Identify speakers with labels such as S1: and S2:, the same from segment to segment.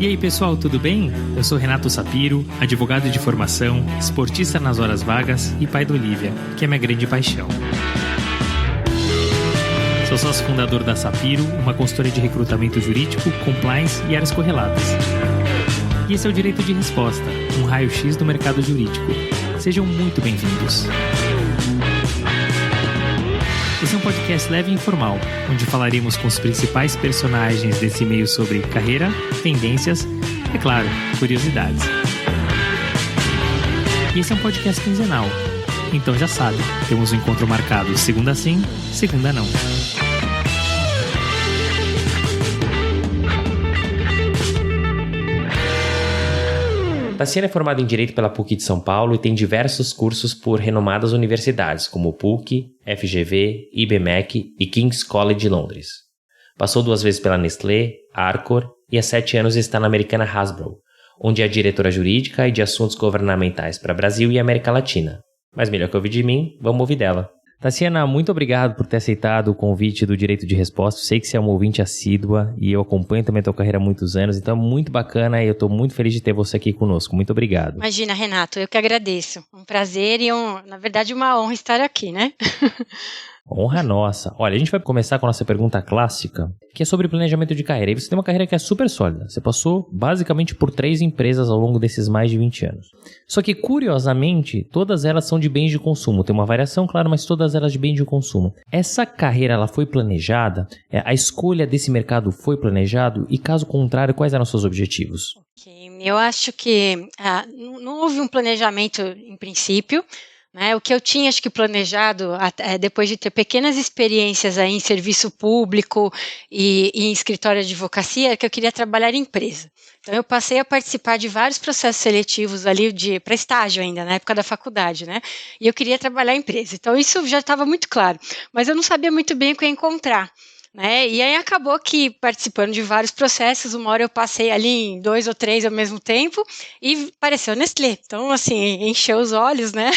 S1: E aí pessoal, tudo bem? Eu sou Renato Sapiro, advogado de formação, esportista nas horas vagas e pai da Olivia, que é minha grande paixão. Sou sócio fundador da Sapiro, uma consultoria de recrutamento jurídico, compliance e áreas correlatas. E esse é o Direito de Resposta, um raio-x do mercado jurídico. Sejam muito bem-vindos. Esse é um podcast leve e informal, onde falaremos com os principais personagens desse meio sobre carreira, tendências e, claro, curiosidades. E esse é um podcast quinzenal, então já sabe, temos um encontro marcado segunda sim, segunda não.
S2: Tassiana é formada em Direito pela PUC de São Paulo e tem diversos cursos por renomadas universidades, como PUC, FGV, IBMEC e King's College de Londres. Passou 2 vezes pela Nestlé, Arcor e há 7 anos está na americana Hasbro, onde é diretora jurídica e de assuntos governamentais para Brasil e América Latina. Mas melhor que ouvir de mim, vamos ouvir dela. Tassiana, muito obrigado por ter aceitado o convite do Direito de Resposta. Sei que você é uma ouvinte assídua e eu acompanho também a tua carreira há muitos anos, então é muito bacana e eu estou muito feliz de ter você aqui conosco. Muito obrigado.
S3: Imagina, Renato, eu que agradeço. Um prazer e, na verdade, uma honra estar aqui, né?
S2: Honra nossa. Olha, a gente vai começar com a nossa pergunta clássica, que é sobre planejamento de carreira. E você tem uma carreira que é super sólida. Você passou basicamente por 3 empresas ao longo desses mais de 20 anos. Só que, curiosamente, todas elas são de bens de consumo. Tem uma variação, claro, mas todas elas de bens de consumo. Essa carreira, ela foi planejada? A escolha desse mercado foi planejado? E, caso contrário, quais eram os seus objetivos?
S3: Ok, eu acho que não houve um planejamento em princípio. O que eu tinha, acho que planejado, depois de ter pequenas experiências aí em serviço público e em escritório de advocacia, é que eu queria trabalhar em empresa. Então, eu passei a participar de vários processos seletivos ali para estágio ainda, na época da faculdade, né? E eu queria trabalhar em empresa. Então, isso já estava muito claro. Mas eu não sabia muito bem o que eu ia encontrar. E aí acabou que, participando de vários processos, uma hora eu passei ali em 2 ou 3 ao mesmo tempo e apareceu a Nestlé. Então, assim, encheu os olhos, né?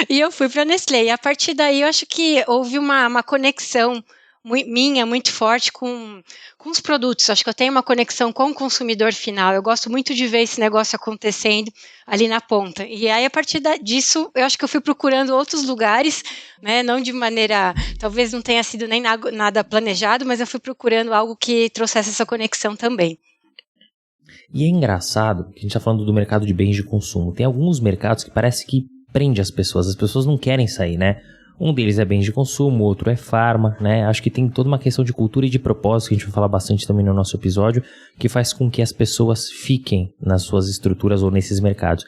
S3: E eu fui para a Nestlé. E a partir daí eu acho que houve uma conexão minha muito forte com os produtos. Acho que eu tenho uma conexão com o consumidor final. Eu gosto muito de ver esse negócio acontecendo ali na ponta. E aí, a partir disso, eu acho que eu fui procurando outros lugares, né? Não de maneira, talvez não tenha sido nem nada planejado, mas eu fui procurando algo que trouxesse essa conexão também.
S2: E é engraçado que a gente está falando do mercado de bens de consumo. Tem alguns mercados que parece que prende as pessoas não querem sair, né? Um deles é bens de consumo, outro é farma, né? Acho que tem toda uma questão de cultura e de propósito, que a gente vai falar bastante também no nosso episódio, que faz com que as pessoas fiquem nas suas estruturas ou nesses mercados.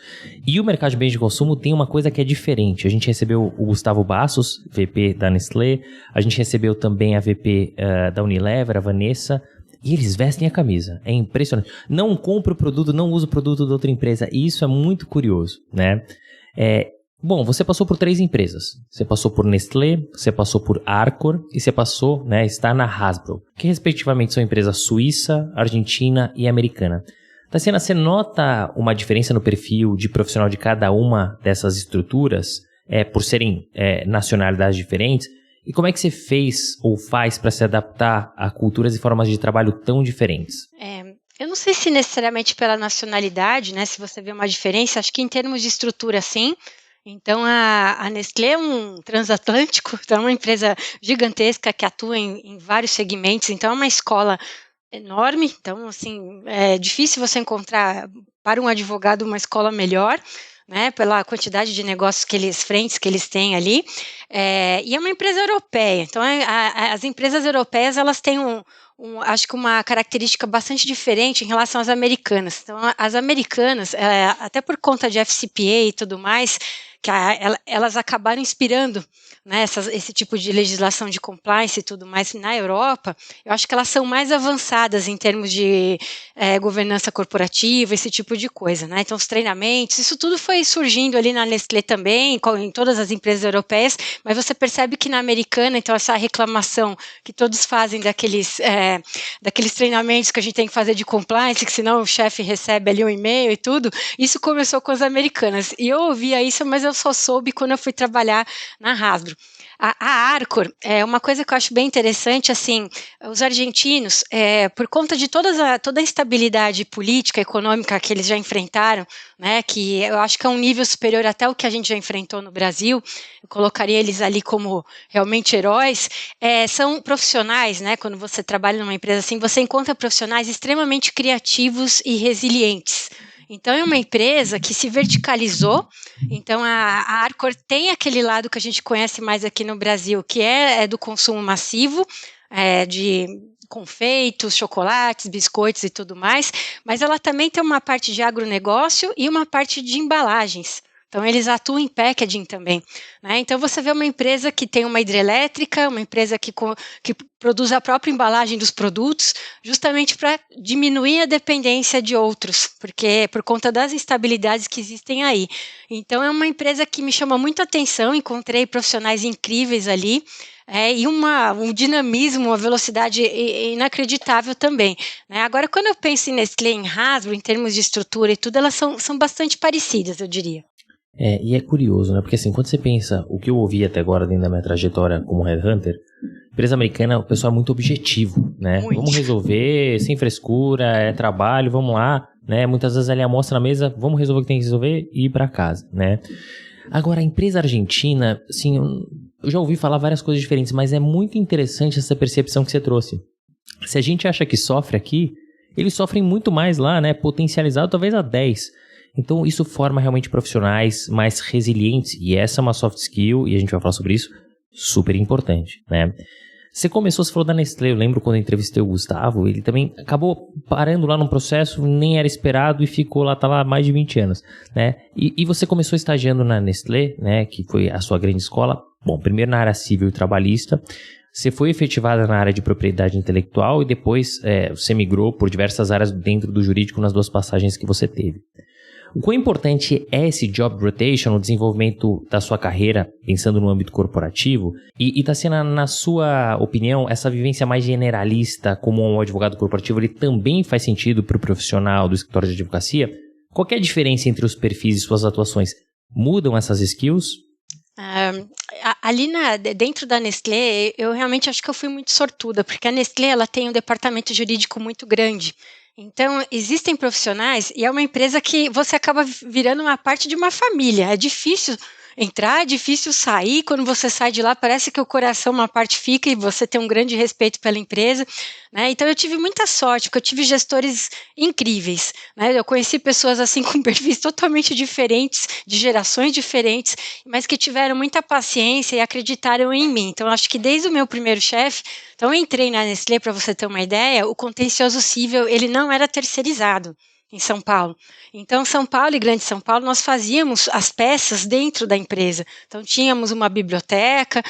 S2: E o mercado de bens de consumo tem uma coisa que é diferente. A gente recebeu o Gustavo Bassos, VP da Nestlé, a gente recebeu também a VP da Unilever, a Vanessa, e eles vestem a camisa. É impressionante. Não compra o produto, não usa o produto de outra empresa. E isso é muito curioso, né? Bom, você passou por 3 empresas. Você passou por Nestlé, você passou por Arcor e você passou, está na Hasbro, que respectivamente são empresas suíça, argentina e americana. Tassiana, você nota uma diferença no perfil de profissional de cada uma dessas estruturas, por serem nacionalidades diferentes? E como é que você fez ou faz para se adaptar a culturas e formas de trabalho tão diferentes?
S3: Eu não sei se necessariamente pela nacionalidade, né? Se você vê uma diferença, acho que em termos de estrutura, sim. Então, a Nestlé é um transatlântico, então é uma empresa gigantesca que atua em vários segmentos, então é uma escola enorme, então, assim, é difícil você encontrar para um advogado uma escola melhor, né, pela quantidade de negócios frentes que eles têm ali, e é uma empresa europeia, então as empresas europeias, elas têm acho que uma característica bastante diferente em relação às americanas. Então, as americanas, até por conta de FCPA e tudo mais, que elas acabaram inspirando, né, esse tipo de legislação de compliance e tudo mais na Europa. Eu acho que elas são mais avançadas em termos de governança corporativa, esse tipo de coisa, né? Então, os treinamentos, isso tudo foi surgindo ali na Nestlé também, em todas as empresas europeias, mas você percebe que na americana, então, essa reclamação que todos fazem daqueles treinamentos que a gente tem que fazer de compliance, que senão o chefe recebe ali um e-mail e tudo, isso começou com as americanas. E eu ouvia isso, mas eu só soube quando eu fui trabalhar na Hasbro. A Arcor é uma coisa que eu acho bem interessante, assim, os argentinos, por conta de toda a instabilidade política, econômica que eles já enfrentaram, né, que eu acho que é um nível superior até o que a gente já enfrentou no Brasil, eu colocaria eles ali como realmente heróis, são profissionais, né, quando você trabalha numa empresa assim, você encontra profissionais extremamente criativos e resilientes. Então, é uma empresa que se verticalizou. Então, a Arcor tem aquele lado que a gente conhece mais aqui no Brasil, que é do consumo massivo, de confeitos, chocolates, biscoitos e tudo mais, mas ela também tem uma parte de agronegócio e uma parte de embalagens. Então, eles atuam em packaging também, né? Então, você vê uma empresa que tem uma hidrelétrica, uma empresa que produz a própria embalagem dos produtos, justamente para diminuir a dependência de outros, porque por conta das instabilidades que existem aí. Então, é uma empresa que me chama muito a atenção, encontrei profissionais incríveis ali, e um dinamismo, uma velocidade inacreditável também, né? Agora, quando eu penso em Nestlé, em Hasbro, em termos de estrutura e tudo, elas são bastante parecidas, eu diria.
S2: E é curioso, né? Porque assim, quando você pensa, o que eu ouvi até agora dentro da minha trajetória como headhunter, empresa americana, o pessoal é muito objetivo, né?
S3: Muito.
S2: Vamos resolver, sem frescura, é trabalho, vamos lá, né? Muitas vezes ali a amostra na mesa, vamos resolver o que tem que resolver e ir pra casa, né? Agora, a empresa argentina, assim, eu já ouvi falar várias coisas diferentes, mas é muito interessante essa percepção que você trouxe. Se a gente acha que sofre aqui, eles sofrem muito mais lá, né? Potencializado talvez a 10. Então, isso forma realmente profissionais mais resilientes, e essa é uma soft skill, e a gente vai falar sobre isso, super importante, né? Você falou da Nestlé, eu lembro quando eu entrevistei o Gustavo, ele também acabou parando lá num processo, nem era esperado, e ficou lá, tá lá há mais de 20 anos, né? E você começou estagiando na Nestlé, né, que foi a sua grande escola, bom, primeiro na área civil e trabalhista, você foi efetivada na área de propriedade intelectual, e depois você migrou por diversas áreas dentro do jurídico nas 2 passagens que você teve. O quão importante é esse job rotation, o desenvolvimento da sua carreira, pensando no âmbito corporativo? E Tassiana, na sua opinião, essa vivência mais generalista como um advogado corporativo, ele também faz sentido para o profissional do escritório de advocacia? Qual que é a diferença entre os perfis e suas atuações? Mudam essas skills?
S3: Ali dentro da Nestlé, eu realmente acho que eu fui muito sortuda, porque a Nestlé ela tem um departamento jurídico muito grande. Então, existem profissionais e é uma empresa que você acaba virando uma parte de uma família. É difícil entrar, é difícil sair. Quando você sai de lá, parece que o coração, uma parte fica e você tem um grande respeito pela empresa, né? Então, eu tive muita sorte, porque eu tive gestores incríveis, né? Eu conheci pessoas assim com perfis totalmente diferentes, de gerações diferentes, mas que tiveram muita paciência e acreditaram em mim. Então, acho que desde o meu primeiro chefe, então eu entrei na Nestlé, para você ter uma ideia, o contencioso civil, ele não era terceirizado em São Paulo. Então, São Paulo e Grande São Paulo, nós fazíamos as peças dentro da empresa. Então, tínhamos uma biblioteca,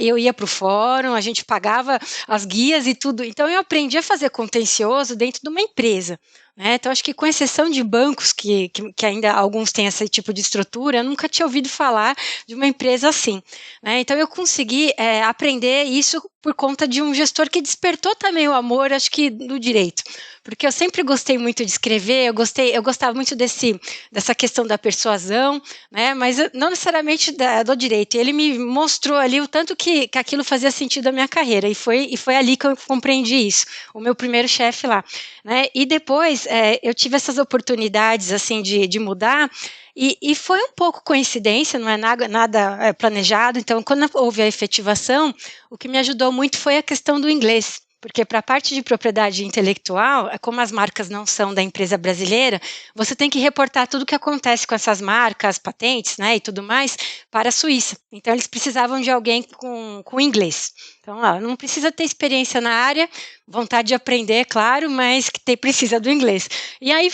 S3: eu ia para o fórum, a gente pagava as guias e tudo. Então, eu aprendi a fazer contencioso dentro de uma empresa, né? Então, acho que com exceção de bancos, que ainda alguns têm esse tipo de estrutura, eu nunca tinha ouvido falar de uma empresa assim, né? Então, eu consegui aprender isso por conta de um gestor que despertou também o amor, acho que, do direito. Porque eu sempre gostei muito de escrever, eu gostava muito dessa questão da persuasão, né? Mas não necessariamente do direito. Ele me mostrou ali o tanto que aquilo fazia sentido na minha carreira, e foi ali que eu compreendi isso, o meu primeiro chefe lá, né? E depois eu tive essas oportunidades assim de mudar, e foi um pouco coincidência, não é nada planejado. Então, quando houve a efetivação, o que me ajudou muito foi a questão do inglês. Porque para a parte de propriedade intelectual, como as marcas não são da empresa brasileira, você tem que reportar tudo o que acontece com essas marcas, patentes, né, e tudo mais, para a Suíça. Então, eles precisavam de alguém com inglês. Então, não precisa ter experiência na área, vontade de aprender, claro, mas que precisa do inglês. E aí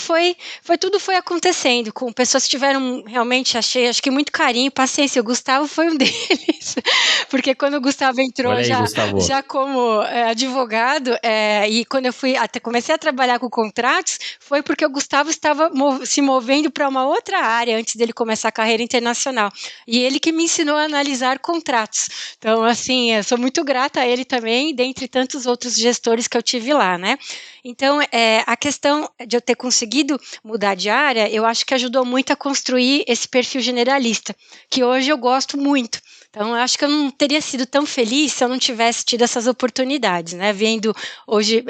S3: tudo foi acontecendo, com pessoas que tiveram realmente, acho que muito carinho, paciência. O Gustavo foi um deles, porque quando o Gustavo entrou
S2: aí,
S3: já como advogado, e quando eu comecei a trabalhar com contratos, foi porque o Gustavo estava se movendo para uma outra área antes dele começar a carreira internacional. E ele que me ensinou a analisar contratos. Então, assim, eu sou muito grata grata a ele também, dentre tantos outros gestores que eu tive lá, né? Então, a questão de eu ter conseguido mudar de área, eu acho que ajudou muito a construir esse perfil generalista, que hoje eu gosto muito. Então, eu acho que eu não teria sido tão feliz se eu não tivesse tido essas oportunidades, né? Vendo hoje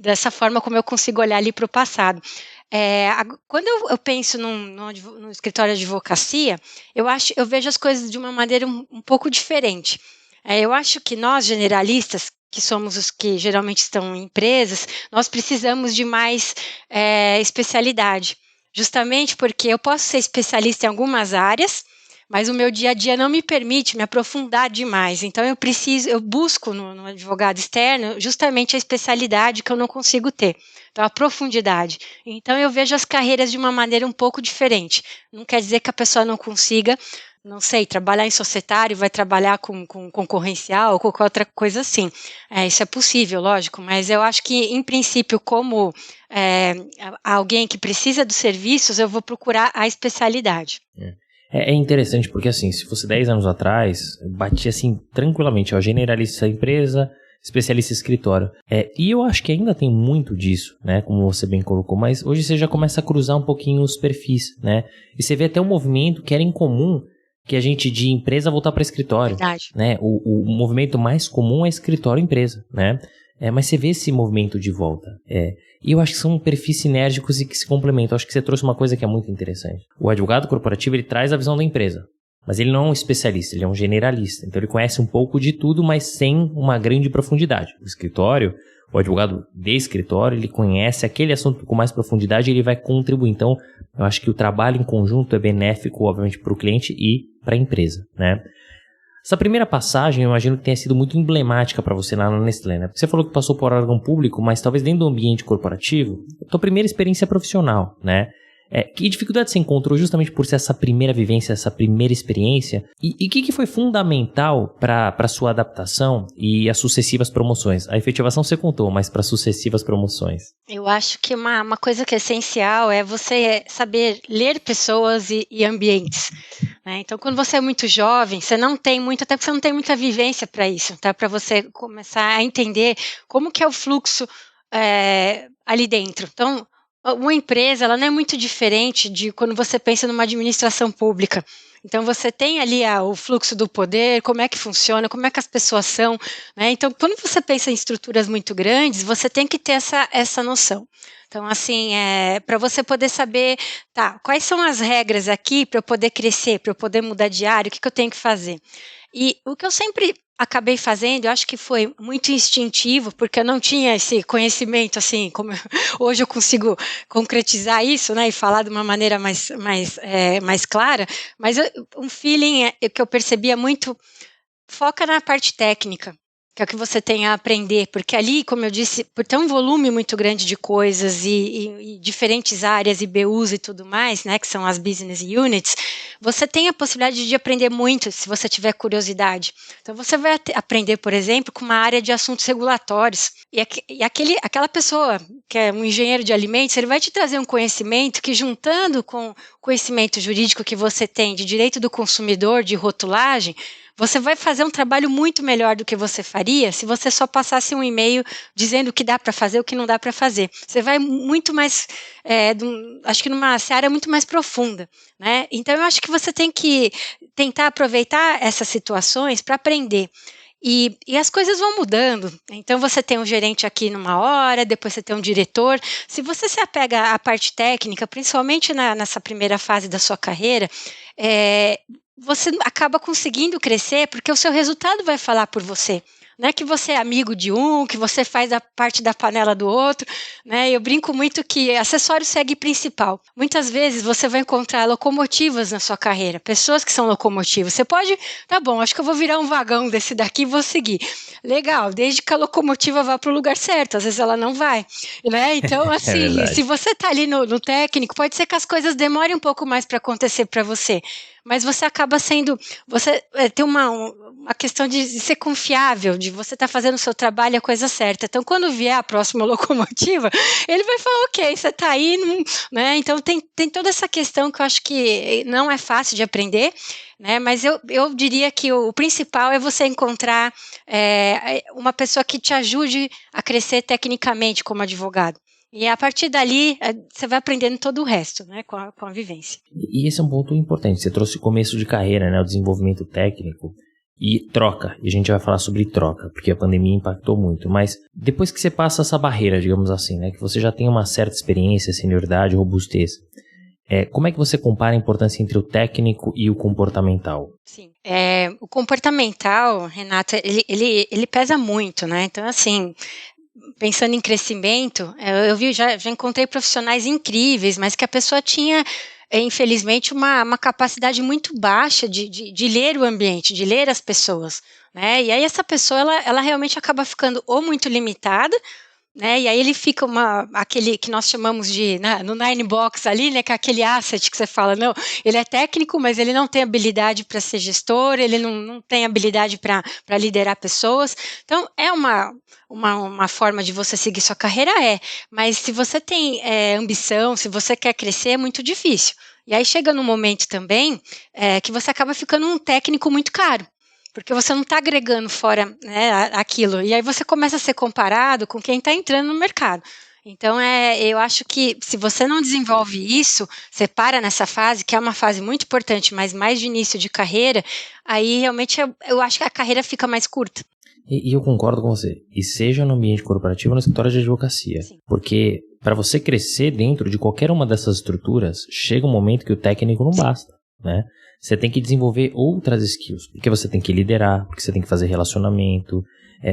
S3: dessa forma como eu consigo olhar ali para o passado. Quando eu penso no escritório de advocacia, eu vejo as coisas de uma maneira um pouco diferente. Eu acho que nós, generalistas, que somos os que geralmente estão em empresas, nós precisamos de mais especialidade. Justamente porque eu posso ser especialista em algumas áreas, mas o meu dia a dia não me permite me aprofundar demais. Então eu busco no advogado externo justamente a especialidade que eu não consigo ter. Então, a profundidade. Então, eu vejo as carreiras de uma maneira um pouco diferente. Não quer dizer que a pessoa não consiga, não sei, trabalhar em societário, vai trabalhar com concorrencial ou qualquer outra coisa assim. Isso é possível, lógico, mas eu acho que, em princípio, como alguém que precisa dos serviços, eu vou procurar a especialidade.
S2: É interessante porque, assim, se fosse 10 anos atrás, batia assim tranquilamente, generalista da empresa, especialista em escritório. E eu acho que ainda tem muito disso, né? Como você bem colocou, mas hoje você já começa a cruzar um pouquinho os perfis, né? E você vê até um movimento que era incomum, que a gente de empresa voltar para escritório.
S3: Verdade.
S2: Né? O movimento mais comum é escritório-empresa, né? Mas você vê esse movimento de volta. E eu acho que são perfis sinérgicos e que se complementam. Eu acho que você trouxe uma coisa que é muito interessante. O advogado corporativo, ele traz a visão da empresa. Mas ele não é um especialista, ele é um generalista. Então ele conhece um pouco de tudo, mas sem uma grande profundidade. O escritório, o advogado de escritório, ele conhece aquele assunto com mais profundidade e ele vai contribuir. Então, eu acho que o trabalho em conjunto é benéfico, obviamente, para o cliente e para a empresa, né? Essa primeira passagem, eu imagino que tenha sido muito emblemática para você lá na Nestlé, né? Porque você falou que passou por órgão público, mas talvez dentro do ambiente corporativo, a tua primeira experiência profissional, né? Que dificuldade você encontrou justamente por ser essa primeira vivência, essa primeira experiência? E o que foi fundamental para a sua adaptação e as sucessivas promoções? A efetivação você contou, mas para sucessivas promoções.
S3: Eu acho que uma coisa que é essencial é você saber ler pessoas e ambientes. Né? Então, quando você é muito jovem, você não tem muito, até porque você não tem muita vivência para isso, tá? Para você começar a entender como que é o fluxo ali dentro. Então, uma empresa, ela não é muito diferente de quando você pensa numa administração pública. Então, você tem ali o fluxo do poder, como é que funciona, como é que as pessoas são, né? Então, quando você pensa em estruturas muito grandes, você tem que ter essa noção. Então, assim, para você poder saber, quais são as regras aqui para eu poder crescer, para eu poder mudar de área, o que eu tenho que fazer? E o que eu sempre acabei fazendo, eu acho que foi muito instintivo, porque eu não tinha esse conhecimento, assim, como hoje eu consigo concretizar isso, né, e falar de uma maneira mais clara, mas um feeling que eu percebia muito, foca na parte técnica, que é o que você tem a aprender, porque ali, como eu disse, por ter um volume muito grande de coisas e diferentes áreas e BUs e tudo mais, né, que são as business units, você tem a possibilidade de aprender muito se você tiver curiosidade. Então, você vai aprender, por exemplo, com uma área de assuntos regulatórios, e aquela pessoa que é um engenheiro de alimentos, ele vai te trazer um conhecimento que, juntando com o conhecimento jurídico que você tem de direito do consumidor, de rotulagem, você vai fazer um trabalho muito melhor do que você faria se você só passasse um e-mail dizendo o que dá para fazer, o que não dá para fazer. Você vai muito mais, acho que numa seara muito mais profunda, né? Então, eu acho que você tem que tentar aproveitar essas situações para aprender. E as coisas vão mudando. Então, você tem um gerente aqui numa hora, depois você tem um diretor. Se você se apega à parte técnica, principalmente nessa primeira fase da sua carreira, você acaba conseguindo crescer porque o seu resultado vai falar por você. Não é que você é amigo de um, que você faz a parte da panela do outro, né? Eu brinco muito que acessório segue principal. Muitas vezes você vai encontrar locomotivas na sua carreira, pessoas que são locomotivas. Você pode, acho que eu vou virar um vagão desse daqui e vou seguir. Legal, desde que a locomotiva vá para o lugar certo, às vezes ela não vai, né? Então, assim, se você está ali no técnico, pode ser que as coisas demorem um pouco mais para acontecer para você. mas você acaba sendo, você tem uma questão de ser confiável, de você estar fazendo o seu trabalho a coisa certa. Então, quando vier a próxima locomotiva, ele vai falar, ok, você está aí, né? Então, tem toda essa questão que eu acho que não é fácil de aprender, né? Mas eu diria que o principal é você encontrar uma pessoa que te ajude a crescer tecnicamente como advogado. E a partir dali, você vai aprendendo todo o resto, né, com a vivência.
S2: E esse é um ponto importante. Você trouxe o começo de carreira, né, o desenvolvimento técnico e troca. E a gente vai falar sobre troca, porque a pandemia impactou muito. Mas depois que você passa essa barreira, digamos assim, né, que você já tem uma certa experiência, senioridade, robustez, como é que você compara a importância entre o técnico e o comportamental?
S3: Sim, o comportamental, Renato, ele pesa muito, né? Então, assim, pensando em crescimento, eu já encontrei profissionais incríveis, mas que a pessoa tinha, infelizmente, uma capacidade muito baixa de ler o ambiente, de ler as pessoas, né? E aí essa pessoa, ela realmente acaba ficando ou muito limitada, né? E aí ele fica aquele que nós chamamos de, no Nine Box ali, né, que é aquele asset que você fala, não, ele é técnico, mas ele não tem habilidade para ser gestor, ele não tem habilidade para liderar pessoas. Então, é uma forma de você seguir sua carreira, mas se você tem ambição, se você quer crescer, é muito difícil. E aí chega num momento também que você acaba ficando um técnico muito caro, porque você não está agregando fora, né, aquilo. E aí você começa a ser comparado com quem está entrando no mercado. Então, eu acho que se você não desenvolve isso, você para nessa fase, que é uma fase muito importante, mas mais de início de carreira, aí realmente eu acho que a carreira fica mais curta.
S2: E eu concordo com você. E seja no ambiente corporativo ou no escritório de advocacia. Sim. Porque para você crescer dentro de qualquer uma dessas estruturas, chega um momento que o técnico não basta, né? Você tem que desenvolver outras skills, porque você tem que liderar, porque você tem que fazer relacionamento,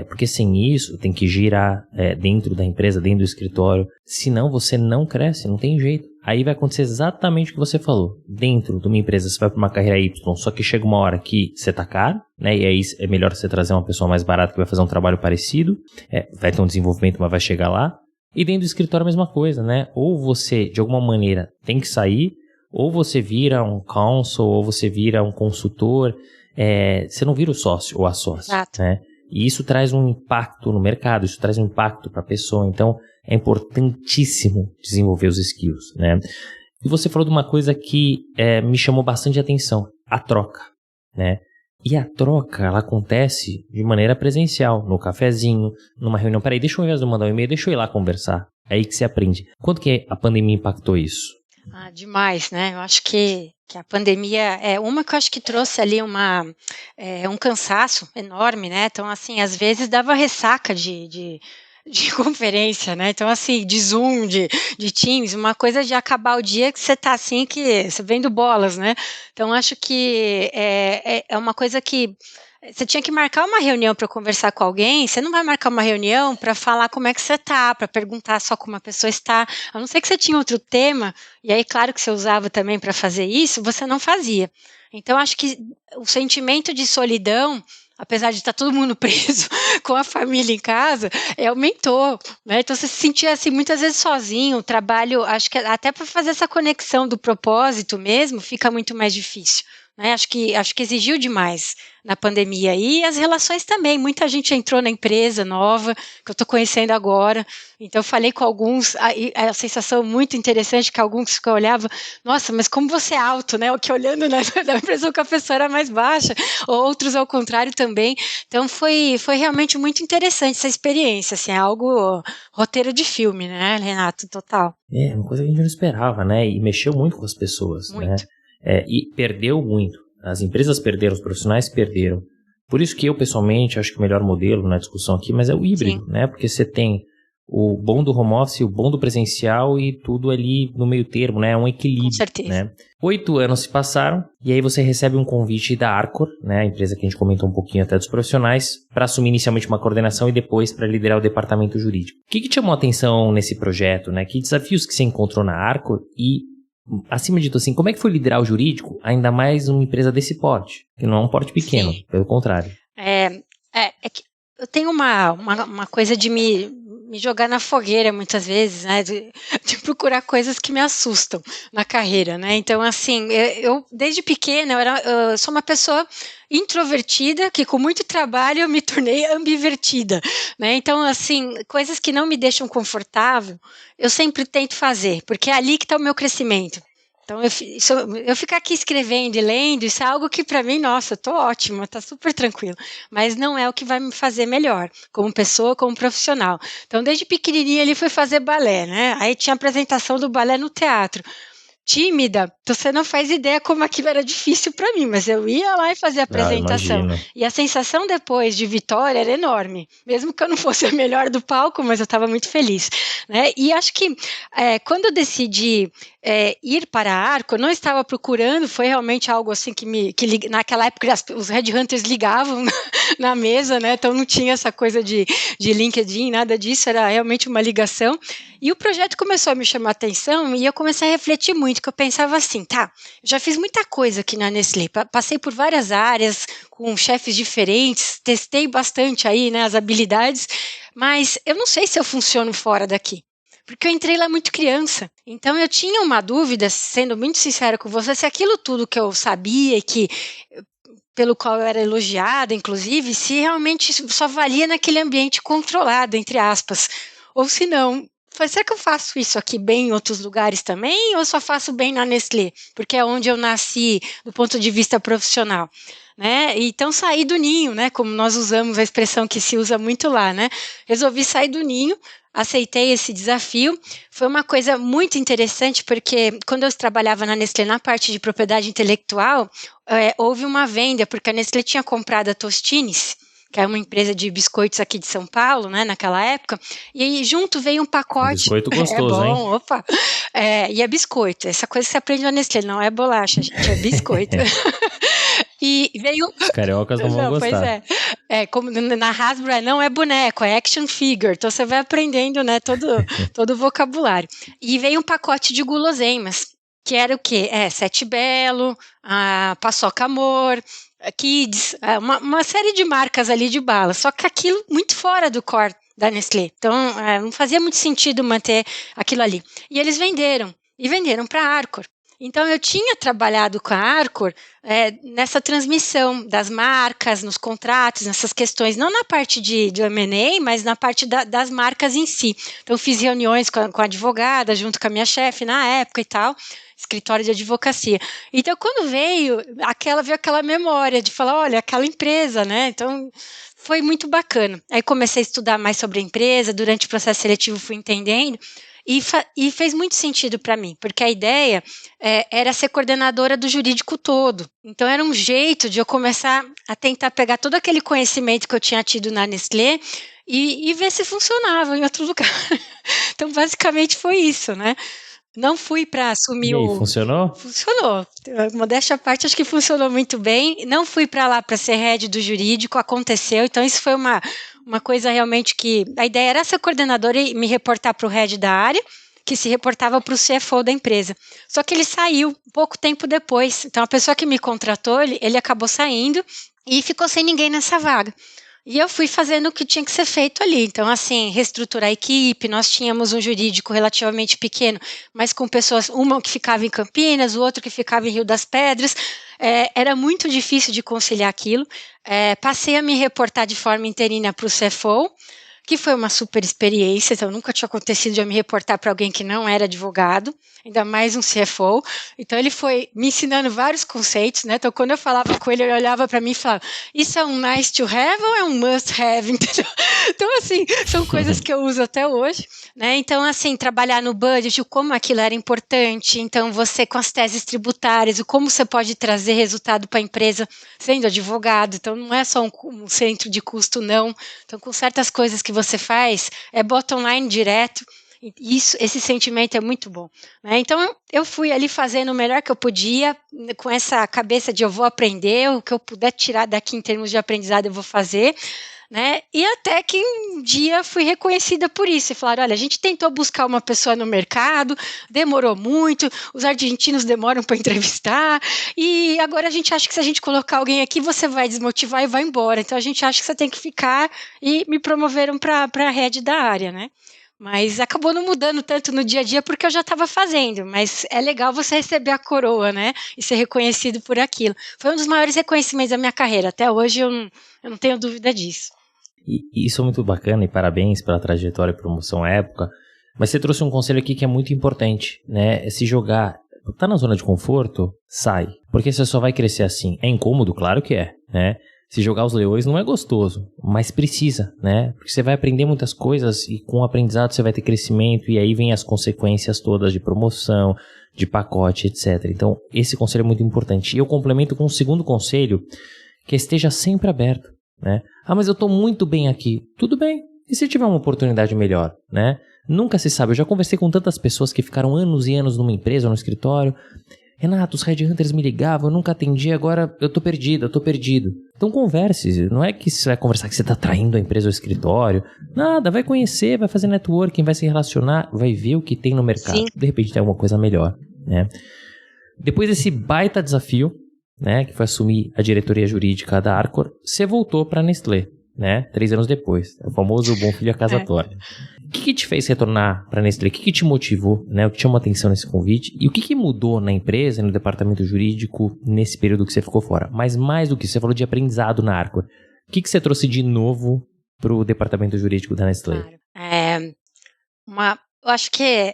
S2: porque sem isso tem que girar dentro da empresa, dentro do escritório, senão você não cresce, não tem jeito. Aí vai acontecer exatamente o que você falou. Dentro de uma empresa você vai para uma carreira Y, só que chega uma hora que você tá caro, né? E aí é melhor você trazer uma pessoa mais barata que vai fazer um trabalho parecido, vai ter um desenvolvimento, mas vai chegar lá. E dentro do escritório a mesma coisa, né? Ou você, de alguma maneira, tem que sair, ou você vira um counsel, ou você vira um consultor, você não vira o sócio ou a sócia.
S3: Exato.
S2: Né? E isso traz um impacto no mercado, isso traz um impacto para a pessoa. Então, é importantíssimo desenvolver os skills. Né? E você falou de uma coisa que me chamou bastante atenção, a troca. Né? E a troca, ela acontece de maneira presencial, no cafezinho, numa reunião. Peraí, deixa eu, ao invés de mandar um e-mail, deixa eu ir lá conversar. É aí que você aprende. Quanto que a pandemia impactou isso?
S3: Demais, né? Eu acho que a pandemia uma que eu acho que trouxe ali um cansaço enorme, né? Então, assim, às vezes dava ressaca de conferência, né? Então, assim, de Zoom, de Teams, uma coisa de acabar o dia que você tá assim, que você vendo bolas, né? Então, acho que é uma coisa que você tinha que marcar uma reunião para conversar com alguém, você não vai marcar uma reunião para falar como é que você está, para perguntar só como a pessoa está, a não ser que você tinha outro tema, e aí claro que você usava também para fazer isso, você não fazia. Então acho que o sentimento de solidão, apesar de estar todo mundo preso com a família em casa, aumentou, né? Então você se sentia assim muitas vezes sozinho, o trabalho, acho que até para fazer essa conexão do propósito mesmo, fica muito mais difícil. Né? Acho que exigiu demais na pandemia. E as relações também. Muita gente entrou na empresa nova, que eu estou conhecendo agora. Então, eu falei com alguns, a sensação muito interessante que alguns que olhavam, nossa, mas como você é alto, né? O que olhando da impressão que a pessoa era mais baixa, outros ao contrário também. Então, foi realmente muito interessante essa experiência. Assim, é algo roteiro de filme, né, Renato? Total.
S2: Uma coisa que a gente não esperava, né? E mexeu muito com as pessoas,
S3: muito.
S2: Né? E perdeu muito. As empresas perderam, os profissionais perderam. Por isso que eu, pessoalmente, acho que o melhor modelo na discussão aqui, mas é o híbrido, né? Porque você tem o bom do home office, o bom do presencial e tudo ali no meio termo, né? É um equilíbrio.
S3: Com certeza.
S2: Né? 8 anos se passaram e aí você recebe um convite da Arcor, né? A empresa que a gente comentou um pouquinho até dos profissionais, para assumir inicialmente uma coordenação e depois para liderar o departamento jurídico. O que te chamou a atenção nesse projeto, né? Que desafios que você encontrou na Arcor e, acima de tudo, assim, como é que foi liderar o jurídico, ainda mais uma empresa desse porte, que não é um porte pequeno, pelo contrário?
S3: É que eu tenho uma coisa de me me jogar na fogueira muitas vezes, né, de procurar coisas que me assustam na carreira, né, então assim, eu desde pequena, eu sou uma pessoa introvertida, que com muito trabalho eu me tornei ambivertida, né, então assim, coisas que não me deixam confortável, eu sempre tento fazer, porque é ali que está o meu crescimento. Então, eu ficar aqui escrevendo e lendo, isso é algo que para mim, nossa, eu tô ótima, tá super tranquilo. Mas não é o que vai me fazer melhor, como pessoa, como profissional. Então, desde pequenininha ele foi fazer balé, né? Aí tinha a apresentação do balé no teatro. Tímida, você não faz ideia como aquilo era difícil para mim, mas eu ia lá e fazia a apresentação.
S2: Imagino.
S3: E a sensação depois de vitória era enorme, mesmo que eu não fosse a melhor do palco, mas eu estava muito feliz, né? E acho que quando eu decidi ir para a Arco, eu não estava procurando, foi realmente algo assim que naquela época os headhunters ligavam na mesa, né? Então não tinha essa coisa de LinkedIn, nada disso, era realmente uma ligação. E o projeto começou a me chamar a atenção e eu comecei a refletir muito, que eu pensava assim, tá, já fiz muita coisa aqui na Nestlé, passei por várias áreas, com chefes diferentes, testei bastante aí, né, as habilidades, mas eu não sei se eu funciono fora daqui. Porque eu entrei lá muito criança. Então eu tinha uma dúvida, sendo muito sincera com você, se aquilo tudo que eu sabia, pelo qual eu era elogiada, inclusive, se realmente só valia naquele ambiente controlado, entre aspas. Ou se não, será que eu faço isso aqui bem em outros lugares também, ou só faço bem na Nestlé? Porque é onde eu nasci do ponto de vista profissional. Né? Então saí do ninho, né? Como nós usamos a expressão que se usa muito lá, né? Resolvi sair do ninho, aceitei esse desafio. Foi uma coisa muito interessante, porque quando eu trabalhava na Nestlé na parte de propriedade intelectual, houve uma venda, porque a Nestlé tinha comprado a Tostines, que é uma empresa de biscoitos aqui de São Paulo, né, naquela época, e aí junto veio um pacote...
S2: Biscoito gostoso,
S3: é bom,
S2: hein?
S3: Opa! E é biscoito, essa coisa que você aprende na Nestlé, não é bolacha, gente, é biscoito. E veio...
S2: Os cariocas não vão gostar.
S3: Pois como na Hasbro não é boneco, é action figure, então você vai aprendendo, né, todo o vocabulário. E veio um pacote de guloseimas, que era o quê? Sete Belo, a Paçoca Amor, Kids, uma série de marcas ali de bala, só que aquilo muito fora do core da Nestlé, então não fazia muito sentido manter aquilo ali. E eles venderam para a Arcor. Então eu tinha trabalhado com a Arcor nessa transmissão das marcas, nos contratos, nessas questões, não na parte de M&A, mas na parte das marcas em si. Então fiz reuniões com a advogada, junto com a minha chefe na época e tal, escritório de advocacia. Então, quando veio aquela memória de falar, olha, aquela empresa, né? Então, foi muito bacana. Aí comecei a estudar mais sobre a empresa, durante o processo seletivo fui entendendo, e fez muito sentido para mim, porque a ideia era ser coordenadora do jurídico todo. Então, era um jeito de eu começar a tentar pegar todo aquele conhecimento que eu tinha tido na Nestlé e ver se funcionava em outro lugar. Então, basicamente foi isso, né? Não fui para assumir
S2: E aí, funcionou?
S3: Funcionou. Modéstia à parte, acho que funcionou muito bem. Não fui para lá para ser head do jurídico, aconteceu. Então, isso foi uma coisa realmente que... A ideia era ser coordenadora e me reportar para o head da área, que se reportava para o CFO da empresa. Só que ele saiu pouco tempo depois. Então, a pessoa que me contratou, ele acabou saindo e ficou sem ninguém nessa vaga. E eu fui fazendo o que tinha que ser feito ali. Então, assim, reestruturar a equipe, nós tínhamos um jurídico relativamente pequeno, mas com pessoas, uma que ficava em Campinas, o outro que ficava em Rio das Pedras. Era muito difícil de conciliar aquilo. Passei a me reportar de forma interina para o CFO, que foi uma super experiência, então nunca tinha acontecido de eu me reportar para alguém que não era advogado, ainda mais um CFO. Então ele foi me ensinando vários conceitos, né? Então quando eu falava com ele, ele olhava para mim e falava, isso é um nice to have ou é um must have? Entendeu? Então assim, são coisas que eu uso até hoje, né? Então assim, trabalhar no budget, o como aquilo era importante, então você com as teses tributárias, o como você pode trazer resultado para a empresa sendo advogado, então não é só um centro de custo, não. Então com certas coisas que você faz, bottom line direto, esse sentimento é muito bom, né? Então eu fui ali fazendo o melhor que eu podia, com essa cabeça de eu vou aprender, o que eu puder tirar daqui em termos de aprendizado eu vou fazer, né? E até que um dia fui reconhecida por isso. E falaram, olha, a gente tentou buscar uma pessoa no mercado, demorou muito, os argentinos demoram para entrevistar, e agora a gente acha que se a gente colocar alguém aqui, você vai desmotivar e vai embora. Então a gente acha que você tem que ficar, e me promoveram para a head da área, né? Mas acabou não mudando tanto no dia a dia porque eu já estava fazendo, mas é legal você receber a coroa, né? E ser reconhecido por aquilo. Foi um dos maiores reconhecimentos da minha carreira. Até hoje eu não tenho dúvida disso.
S2: E isso é muito bacana e parabéns pela trajetória e promoção à época. Mas você trouxe um conselho aqui que é muito importante, né? É se jogar. Tá na zona de conforto? Sai. Porque você só vai crescer assim. É incômodo? Claro que é, né? Se jogar os leões não é gostoso, mas precisa, né? Porque você vai aprender muitas coisas e com o aprendizado você vai ter crescimento e aí vem as consequências todas de promoção, de pacote, etc. Então, esse conselho é muito importante. E eu complemento com um segundo conselho, que esteja sempre aberto, né? Ah, mas eu tô muito bem aqui. Tudo bem. E se tiver uma oportunidade melhor, né? Nunca se sabe. Eu já conversei com tantas pessoas que ficaram anos e anos numa empresa ou no escritório. Renato, os headhunters me ligavam, eu nunca atendi, agora eu tô perdido. Então converse, não é que você vai conversar que você tá traindo a empresa ou o escritório. Nada, vai conhecer, vai fazer networking, vai se relacionar, vai ver o que tem no mercado. Sim. De repente tem alguma coisa melhor, né? Depois desse baita desafio, né, que foi assumir a diretoria jurídica da Arcor, você voltou pra Nestlé, né? 3 anos depois. É o famoso bom filho a casa torta. O que te fez retornar para a Nestlé? O que te motivou, né? O que chamou atenção nesse convite? E o que mudou na empresa, no departamento jurídico, nesse período que você ficou fora? Mas mais do que isso, você falou de aprendizado na Arcor. O que você trouxe de novo para o departamento jurídico da Nestlé?
S3: Claro. Eu acho que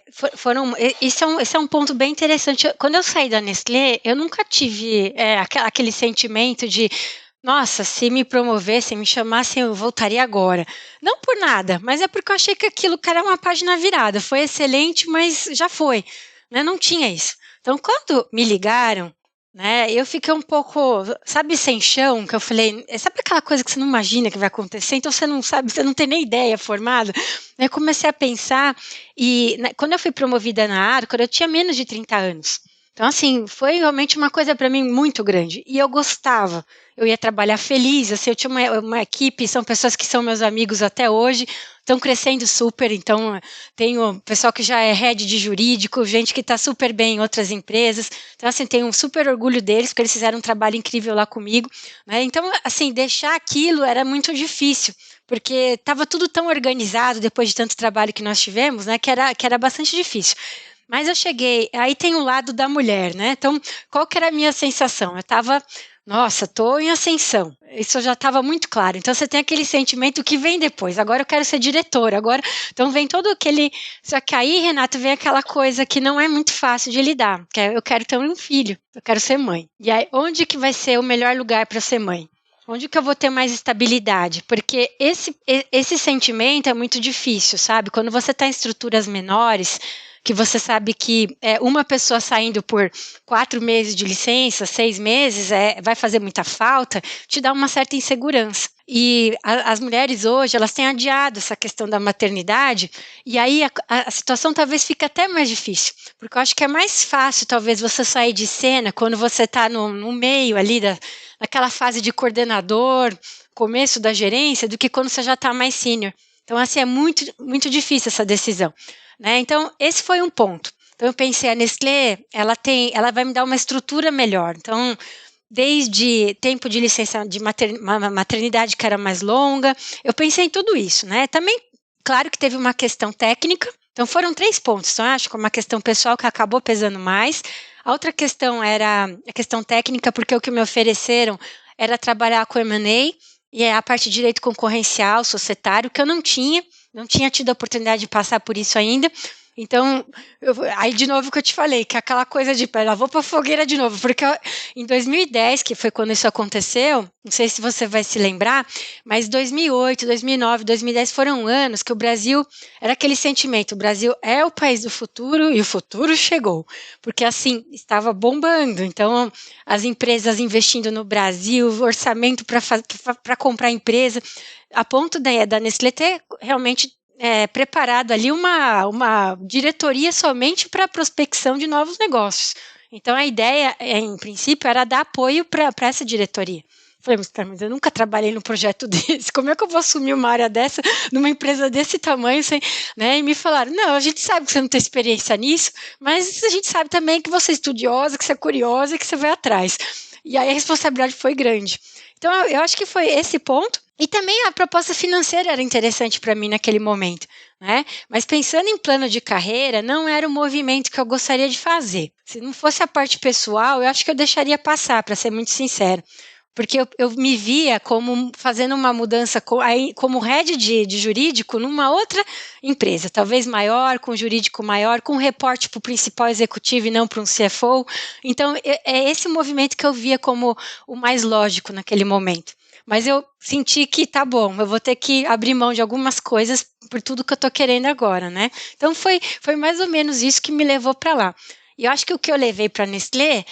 S3: esse é um ponto bem interessante. Quando eu saí da Nestlé, eu nunca tive aquele sentimento de nossa, se me promovessem, me chamassem, eu voltaria agora. Não por nada, mas é porque eu achei que aquilo, cara, era uma página virada. Foi excelente, mas já foi, né? Não tinha isso. Então, quando me ligaram, né, eu fiquei um pouco, sabe, sem chão, que eu falei, sabe aquela coisa que você não imagina que vai acontecer? Então, você não sabe, você não tem nem ideia formada. Eu comecei a pensar, e quando eu fui promovida na Arcor, eu tinha menos de 30 anos. Então, assim, foi realmente uma coisa para mim muito grande. E eu gostava. Eu ia trabalhar feliz, assim, eu tinha uma equipe, são pessoas que são meus amigos até hoje, estão crescendo super, então tenho pessoal que já é head de jurídico, gente que está super bem em outras empresas, então assim, tenho um super orgulho deles, porque eles fizeram um trabalho incrível lá comigo, né? Então, assim, deixar aquilo era muito difícil, porque estava tudo tão organizado depois de tanto trabalho que nós tivemos, né, que era bastante difícil. Mas eu cheguei, aí tem o lado da mulher, né? Então, qual que era a minha sensação? Eu estava, nossa, estou em ascensão. Isso já estava muito claro. Então, você tem aquele sentimento que vem depois. Agora eu quero ser diretora. Agora, então vem todo aquele... Só que aí, Renato, vem aquela coisa que não é muito fácil de lidar. Que é, eu quero ter um filho. Eu quero ser mãe. E aí, onde que vai ser o melhor lugar para ser mãe? Onde que eu vou ter mais estabilidade? Porque esse sentimento é muito difícil, sabe? Quando você está em estruturas menores, que você sabe que uma pessoa saindo por 4 meses de licença, 6 meses, vai fazer muita falta, te dá uma certa insegurança. E as mulheres hoje, elas têm adiado essa questão da maternidade, e aí a situação talvez fique até mais difícil, porque eu acho que é mais fácil talvez você sair de cena quando você está no meio ali daquela fase de coordenador, começo da gerência, do que quando você já está mais sênior. Então, assim, é muito, muito difícil essa decisão. Né? Então, esse foi um ponto. Então, eu pensei, a Nestlé, ela vai me dar uma estrutura melhor. Então, desde tempo de licença de maternidade que era mais longa, eu pensei em tudo isso. Né? Também, claro que teve uma questão técnica. Então, foram 3 pontos. Então, acho que uma questão pessoal que acabou pesando mais. A outra questão era a questão técnica, porque o que me ofereceram era trabalhar com M&A, e a parte de direito concorrencial, societário, que eu não tinha tido a oportunidade de passar por isso ainda. Então, aí de novo que eu te falei, que aquela coisa de, vou para a fogueira de novo, porque em 2010, que foi quando isso aconteceu, não sei se você vai se lembrar, mas 2008, 2009, 2010 foram anos que o Brasil, era aquele sentimento, o Brasil é o país do futuro e o futuro chegou, porque assim, estava bombando, então as empresas investindo no Brasil, orçamento para comprar empresa, a ponto da Nestlé ter realmente preparado ali uma diretoria somente para a prospecção de novos negócios. Então, a ideia, em princípio, era dar apoio para essa diretoria. Falei, mas eu nunca trabalhei num projeto desse, como é que eu vou assumir uma área dessa, numa empresa desse tamanho, sem, né? E me falaram, não, a gente sabe que você não tem experiência nisso, mas a gente sabe também que você é estudiosa, que você é curiosa e que você vai atrás. E aí a responsabilidade foi grande. Então, eu acho que foi esse ponto. E também a proposta financeira era interessante para mim naquele momento, né? Mas pensando em plano de carreira, não era o movimento que eu gostaria de fazer. Se não fosse a parte pessoal, eu acho que eu deixaria passar, para ser muito sincero. Porque eu me via como fazendo uma mudança como head de jurídico numa outra empresa, talvez maior, com jurídico maior, com reporte para o principal executivo e não para um CFO. Então, é esse movimento que eu via como o mais lógico naquele momento. Mas eu senti que tá bom, eu vou ter que abrir mão de algumas coisas por tudo que eu tô querendo agora, né? Então, foi mais ou menos isso que me levou para lá. E eu acho que o que eu levei para a Nestlé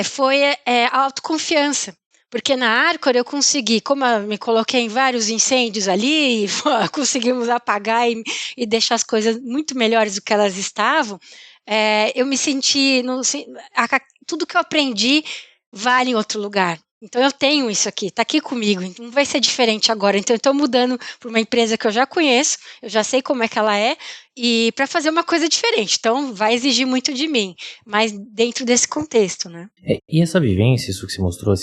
S3: foi a autoconfiança. Porque na Arcor eu consegui, como eu me coloquei em vários incêndios ali, conseguimos apagar e deixar as coisas muito melhores do que elas estavam, eu me senti, tudo que eu aprendi vale em outro lugar. Então eu tenho isso aqui, está aqui comigo, não vai ser diferente agora. Então eu estou mudando para uma empresa que eu já conheço, eu já sei como é que ela é, e para fazer uma coisa diferente. Então vai exigir muito de mim, mas dentro desse contexto, né?
S2: E essa vivência, isso que você mostrou,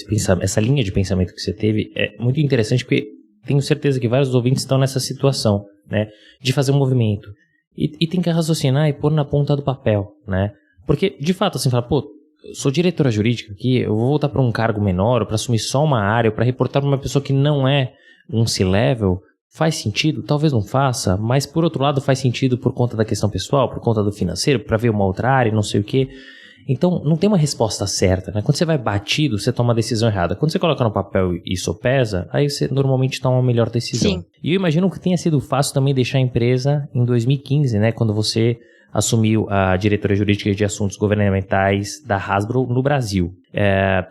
S2: essa linha de pensamento que você teve, é muito interessante, porque tenho certeza que vários ouvintes estão nessa situação, né, de fazer um movimento. E tem que raciocinar e pôr na ponta do papel, né? Porque, de fato, assim, fala, pô, eu sou diretora jurídica aqui, eu vou voltar para um cargo menor, ou para assumir só uma área, ou para reportar para uma pessoa que não é um C-level, faz sentido? Talvez não faça, mas por outro lado faz sentido por conta da questão pessoal, por conta do financeiro, para ver uma outra área, não sei o quê. Então, não tem uma resposta certa, né? Quando você vai batido, você toma a decisão errada. Quando você coloca no papel e sopesa, aí você normalmente toma uma melhor decisão.
S3: Sim.
S2: E eu imagino que tenha sido fácil também deixar a empresa em 2015, né? Quando você assumiu a diretoria jurídica de assuntos governamentais da Hasbro no Brasil.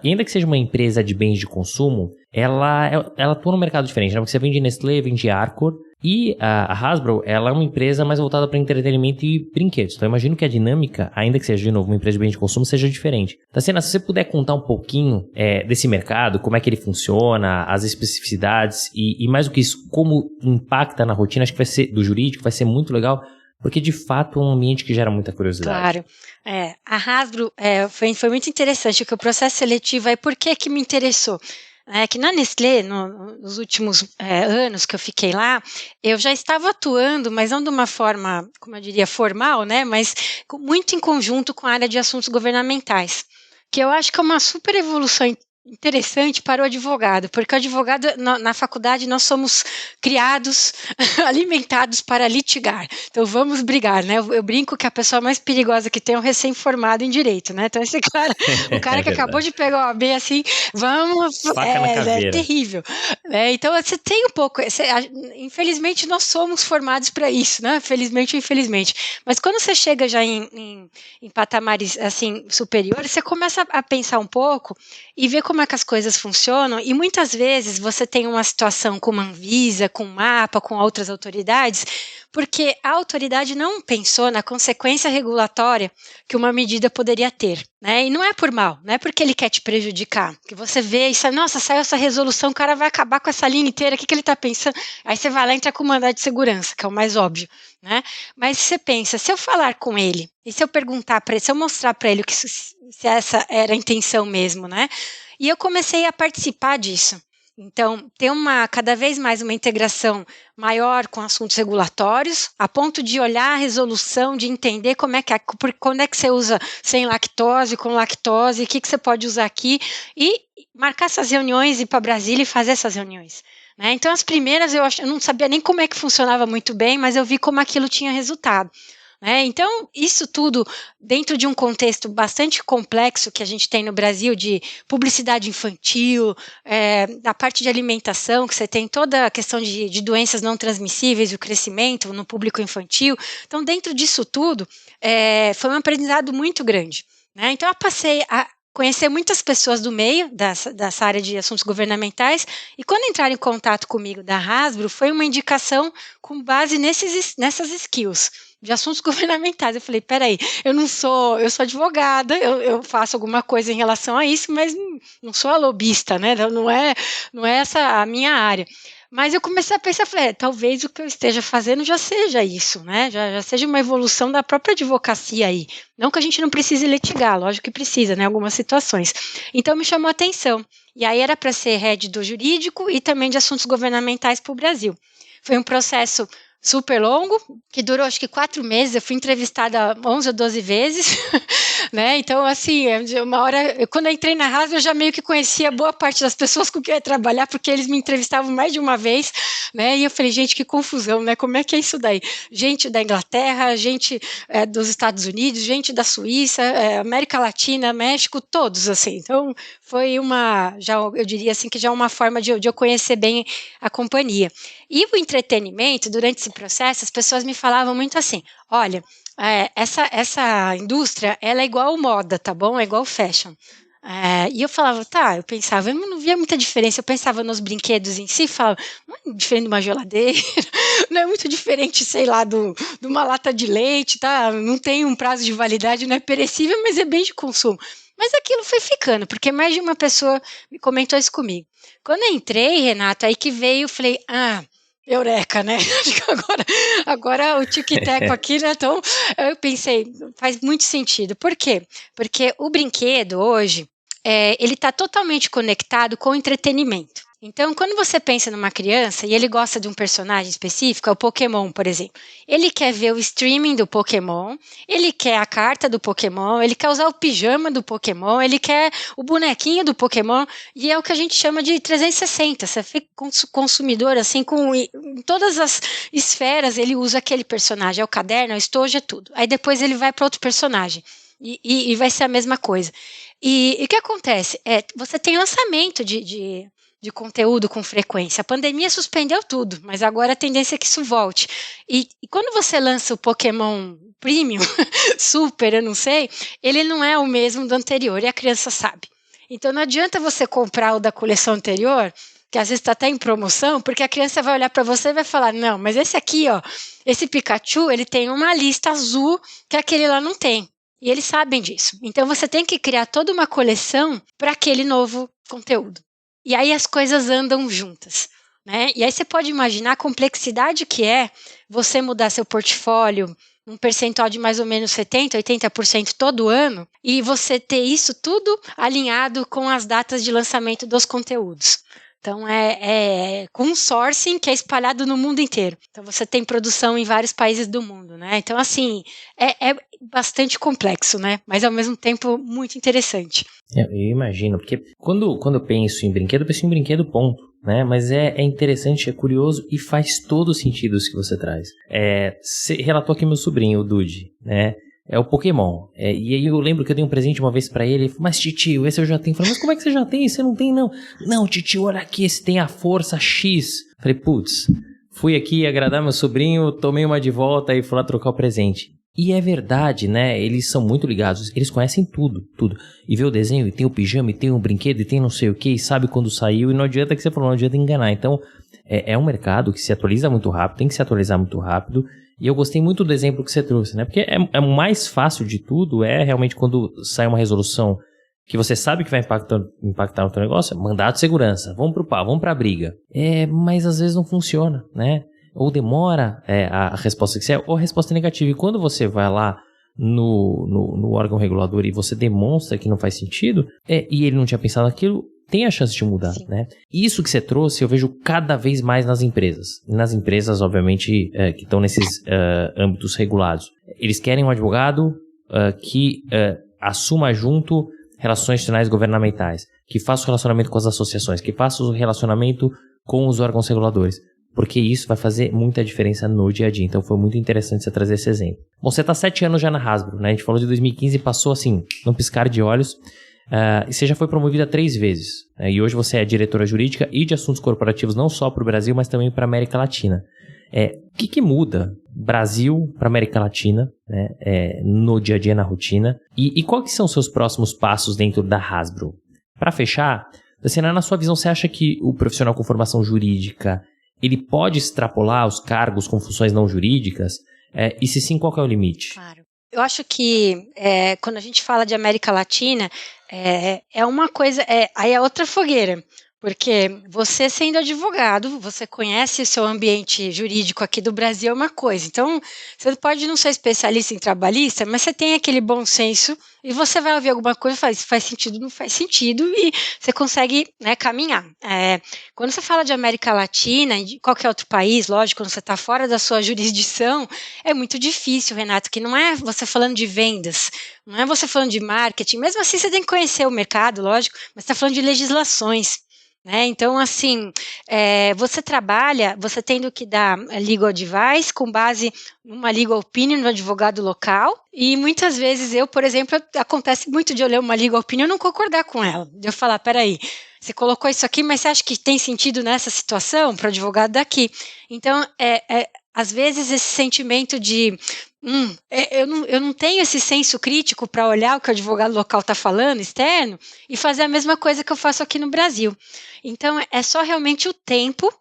S2: E ainda que seja uma empresa de bens de consumo, ela atua no mercado diferente, né? Porque você vende Nestlé, vende Arcor, e a Hasbro, ela é uma empresa mais voltada para entretenimento e brinquedos. Então eu imagino que a dinâmica, ainda que seja de novo uma empresa de bens de consumo, seja diferente. Tassiana, se você puder contar um pouquinho desse mercado, como é que ele funciona, as especificidades e mais do que isso, como impacta na rotina, acho que vai ser do jurídico, vai ser muito legal. Porque, de fato, é um ambiente que gera muita curiosidade.
S3: Claro. A Hasbro foi muito interessante, que o processo seletivo, por que me interessou? Que na Nestlé, nos últimos anos que eu fiquei lá, eu já estava atuando, mas não de uma forma, como eu diria, formal, né? Mas muito em conjunto com a área de assuntos governamentais, que eu acho que é uma super evolução interessante para o advogado, porque o advogado, na faculdade, nós somos criados, alimentados para litigar. Então, vamos brigar, né? Eu brinco que a pessoa mais perigosa que tem é o recém-formado em direito, né? Então, esse cara, o cara que acabou de pegar o AB, assim, vamos... É terrível. Então, você tem um pouco... infelizmente, nós somos formados para isso, né? Felizmente ou infelizmente. Mas quando você chega já em patamares, assim, superiores, você começa a pensar um pouco e ver como é que as coisas funcionam, e muitas vezes você tem uma situação com uma Anvisa, com o MAPA, com outras autoridades, porque a autoridade não pensou na consequência regulatória que uma medida poderia ter, né? E não é por mal, não é porque ele quer te prejudicar, que você vê e sabe, nossa, saiu essa resolução, o cara vai acabar com essa linha inteira, o que ele está pensando? Aí você vai lá e entra com o mandado de segurança, que é o mais óbvio, né? Mas você pensa, se eu falar com ele, e se eu perguntar para ele, se eu mostrar para ele se essa era a intenção mesmo, né? E eu comecei a participar disso. Então, ter cada vez mais uma integração maior com assuntos regulatórios, a ponto de olhar a resolução, de entender quando é que você usa sem lactose, com lactose, o que você pode usar aqui, e marcar essas reuniões, ir para Brasília e fazer essas reuniões. Né? Então, as primeiras eu não sabia nem como é que funcionava muito bem, mas eu vi como aquilo tinha resultado. Então, isso tudo dentro de um contexto bastante complexo que a gente tem no Brasil de publicidade infantil, da parte de alimentação, que você tem toda a questão de doenças não transmissíveis, o crescimento no público infantil. Então, dentro disso tudo, foi um aprendizado muito grande. Né? Então, eu passei a conhecer muitas pessoas do meio dessa área de assuntos governamentais, e quando entraram em contato comigo da Hasbro, foi uma indicação com base nessas skills de assuntos governamentais. Eu falei, peraí, eu sou advogada, eu faço alguma coisa em relação a isso, mas não sou a lobista, né? Não é essa a minha área. Mas eu comecei a pensar, falei, talvez o que eu esteja fazendo já seja isso, né? Já seja uma evolução da própria advocacia aí. Não que a gente não precise litigar, lógico que precisa, né? Algumas situações. Então me chamou a atenção. E aí era para ser head do jurídico e também de assuntos governamentais para o Brasil. Foi um processo super longo, que durou acho que 4 meses, eu fui entrevistada 11 ou 12 vezes, né, então assim, uma hora, quando eu entrei na Hasbro, eu já meio que conhecia boa parte das pessoas com quem eu ia trabalhar, porque eles me entrevistavam mais de uma vez, né, e eu falei, gente, que confusão, né, como é que é isso daí? Gente da Inglaterra, gente dos Estados Unidos, gente da Suíça, América Latina, México, todos, assim, então foi eu diria assim, que já uma forma de eu conhecer bem a companhia. E o entretenimento, durante esse processo, as pessoas me falavam muito assim, olha, essa indústria, ela é igual moda, tá bom? É igual fashion. E eu falava, eu pensava, eu não via muita diferença, eu pensava nos brinquedos em si, falava, não é diferente de uma geladeira, não é muito diferente, sei lá, de uma lata de leite, tá? Não tem um prazo de validade, não é perecível, mas é bem de consumo. Mas aquilo foi ficando, porque mais de uma pessoa me comentou isso comigo. Quando eu entrei, Renato, aí que veio, eu falei, eureka, né? Acho que agora o tic-tac aqui, né? Então, eu pensei, faz muito sentido. Por quê? Porque o brinquedo hoje, ele está totalmente conectado com o entretenimento. Então, quando você pensa numa criança e ele gosta de um personagem específico, é o Pokémon, por exemplo. Ele quer ver o streaming do Pokémon, ele quer a carta do Pokémon, ele quer usar o pijama do Pokémon, ele quer o bonequinho do Pokémon, e é o que a gente chama de 360. Você fica consumidor, assim, em todas as esferas, ele usa aquele personagem. É o caderno, é o estojo, é tudo. Aí depois ele vai para outro personagem. E vai ser a mesma coisa. E o que acontece? Você tem lançamento de conteúdo com frequência. A pandemia suspendeu tudo, mas agora a tendência é que isso volte. E quando você lança o Pokémon Premium, Super, eu não sei, ele não é o mesmo do anterior, e a criança sabe. Então não adianta você comprar o da coleção anterior, que às vezes está até em promoção, porque a criança vai olhar para você e vai falar, não, mas esse aqui, esse Pikachu, ele tem uma lista azul que aquele lá não tem. E eles sabem disso. Então você tem que criar toda uma coleção para aquele novo conteúdo. E aí as coisas andam juntas, né? E aí você pode imaginar a complexidade que é você mudar seu portfólio um percentual de mais ou menos 70%, 80% todo ano, e você ter isso tudo alinhado com as datas de lançamento dos conteúdos. Então, com um sourcing que é espalhado no mundo inteiro. Então, você tem produção em vários países do mundo, né? Então, assim, é bastante complexo, né? Mas, ao mesmo tempo, muito interessante.
S2: Eu imagino, porque quando eu penso em brinquedo, eu penso em brinquedo, ponto, né? Mas é interessante, é curioso e faz todo sentido isso que você traz. Você relatou aqui meu sobrinho, o Dude, né? É o Pokémon. E aí eu lembro que eu dei um presente uma vez pra ele. Ele falou, mas titio, esse eu já tenho. Eu falei, mas como é que você já tem? Você não tem, não. Não, titio, olha aqui, esse tem a força X. Eu falei, putz, fui aqui agradar meu sobrinho, tomei uma de volta e fui lá trocar o presente. E é verdade, né? Eles são muito ligados. Eles conhecem tudo. E vê o desenho, e tem o pijama, e tem o brinquedo, e tem não sei o que, e sabe quando saiu. E não adianta que você falou, não adianta enganar. Então, é um mercado que se atualiza muito rápido, tem que se atualizar muito rápido. E eu gostei muito do exemplo que você trouxe, né? Porque é mais fácil de tudo, realmente quando sai uma resolução que você sabe que vai impactar no teu negócio, mandado de segurança, vamos pro pau, vamos pra briga. Mas às vezes não funciona, né? Ou demora a resposta que você ou a resposta negativa. E quando você vai lá no órgão regulador e você demonstra que não faz sentido, e ele não tinha pensado naquilo, tem a chance de mudar,
S3: Sim.
S2: né? Isso que você trouxe eu vejo cada vez mais nas empresas. Nas empresas, obviamente, que estão nesses âmbitos regulados. Eles querem um advogado que assuma junto relações institucionais governamentais, que faça o relacionamento com as associações, que faça o relacionamento com os órgãos reguladores. Porque isso vai fazer muita diferença no dia a dia. Então foi muito interessante você trazer esse exemplo. Bom, você está 7 anos já na Hasbro, né? A gente falou de 2015 e passou assim, num piscar de olhos. E você já foi promovida 3 vezes. E hoje você é diretora jurídica e de assuntos corporativos não só para o Brasil, mas também para a América Latina. O que muda Brasil para América Latina, né, no dia a dia, na rotina? E quais que são os seus próximos passos dentro da Hasbro? Para fechar, Daciana, na sua visão, você acha que o profissional com formação jurídica ele pode extrapolar os cargos com funções não jurídicas? E se sim, qual que é o limite?
S3: Claro. Eu acho que quando a gente fala de América Latina, é uma coisa, aí é outra fogueira. Porque você sendo advogado, você conhece o seu ambiente jurídico aqui do Brasil é uma coisa. Então, você pode não ser especialista em trabalhista, mas você tem aquele bom senso e você vai ouvir alguma coisa e faz sentido, não faz sentido, e você consegue, né, caminhar. Quando você fala de América Latina e de qualquer outro país, lógico, quando você está fora da sua jurisdição, é muito difícil, Renato, que não é você falando de vendas, não é você falando de marketing, mesmo assim você tem que conhecer o mercado, lógico, mas você está falando de legislações. Então, assim, você trabalha, você tendo que dar legal advice com base numa legal opinion do advogado local, e muitas vezes eu, por exemplo, acontece muito de eu ler uma legal opinion e não concordar com ela, de eu falar, peraí, você colocou isso aqui, mas você acha que tem sentido nessa situação para o advogado daqui? Então, às vezes esse sentimento de eu não tenho esse senso crítico para olhar o que o advogado local está falando, externo, e fazer a mesma coisa que eu faço aqui no Brasil. Então, é só realmente o tempo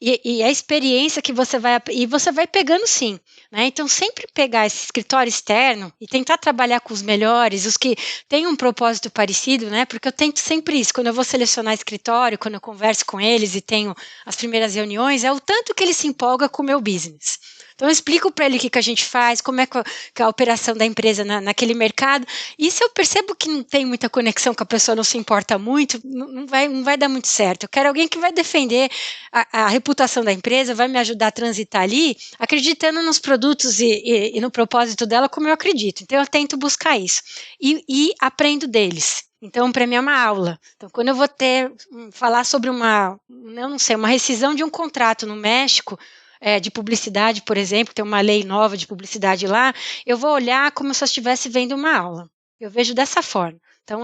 S3: e a experiência que você vai pegando, sim. Então, sempre pegar esse escritório externo e tentar trabalhar com os melhores, os que têm um propósito parecido, porque eu tento sempre isso, quando eu vou selecionar escritório, quando eu converso com eles e tenho as primeiras reuniões, é o tanto que ele se empolga com o meu business. Então, eu explico para ele o que a gente faz, como é que a operação da empresa naquele mercado. E se eu percebo que não tem muita conexão, que a pessoa não se importa muito, não vai dar muito certo. Eu quero alguém que vai defender a reputação da empresa, vai me ajudar a transitar ali, acreditando nos produtos e no propósito dela, como eu acredito. Então, eu tento buscar isso. E aprendo deles. Então, para mim é uma aula. Então, quando eu vou falar sobre uma rescisão de um contrato no México, de publicidade, por exemplo, tem uma lei nova de publicidade lá, eu vou olhar como se eu estivesse vendo uma aula. Eu vejo dessa forma. Então,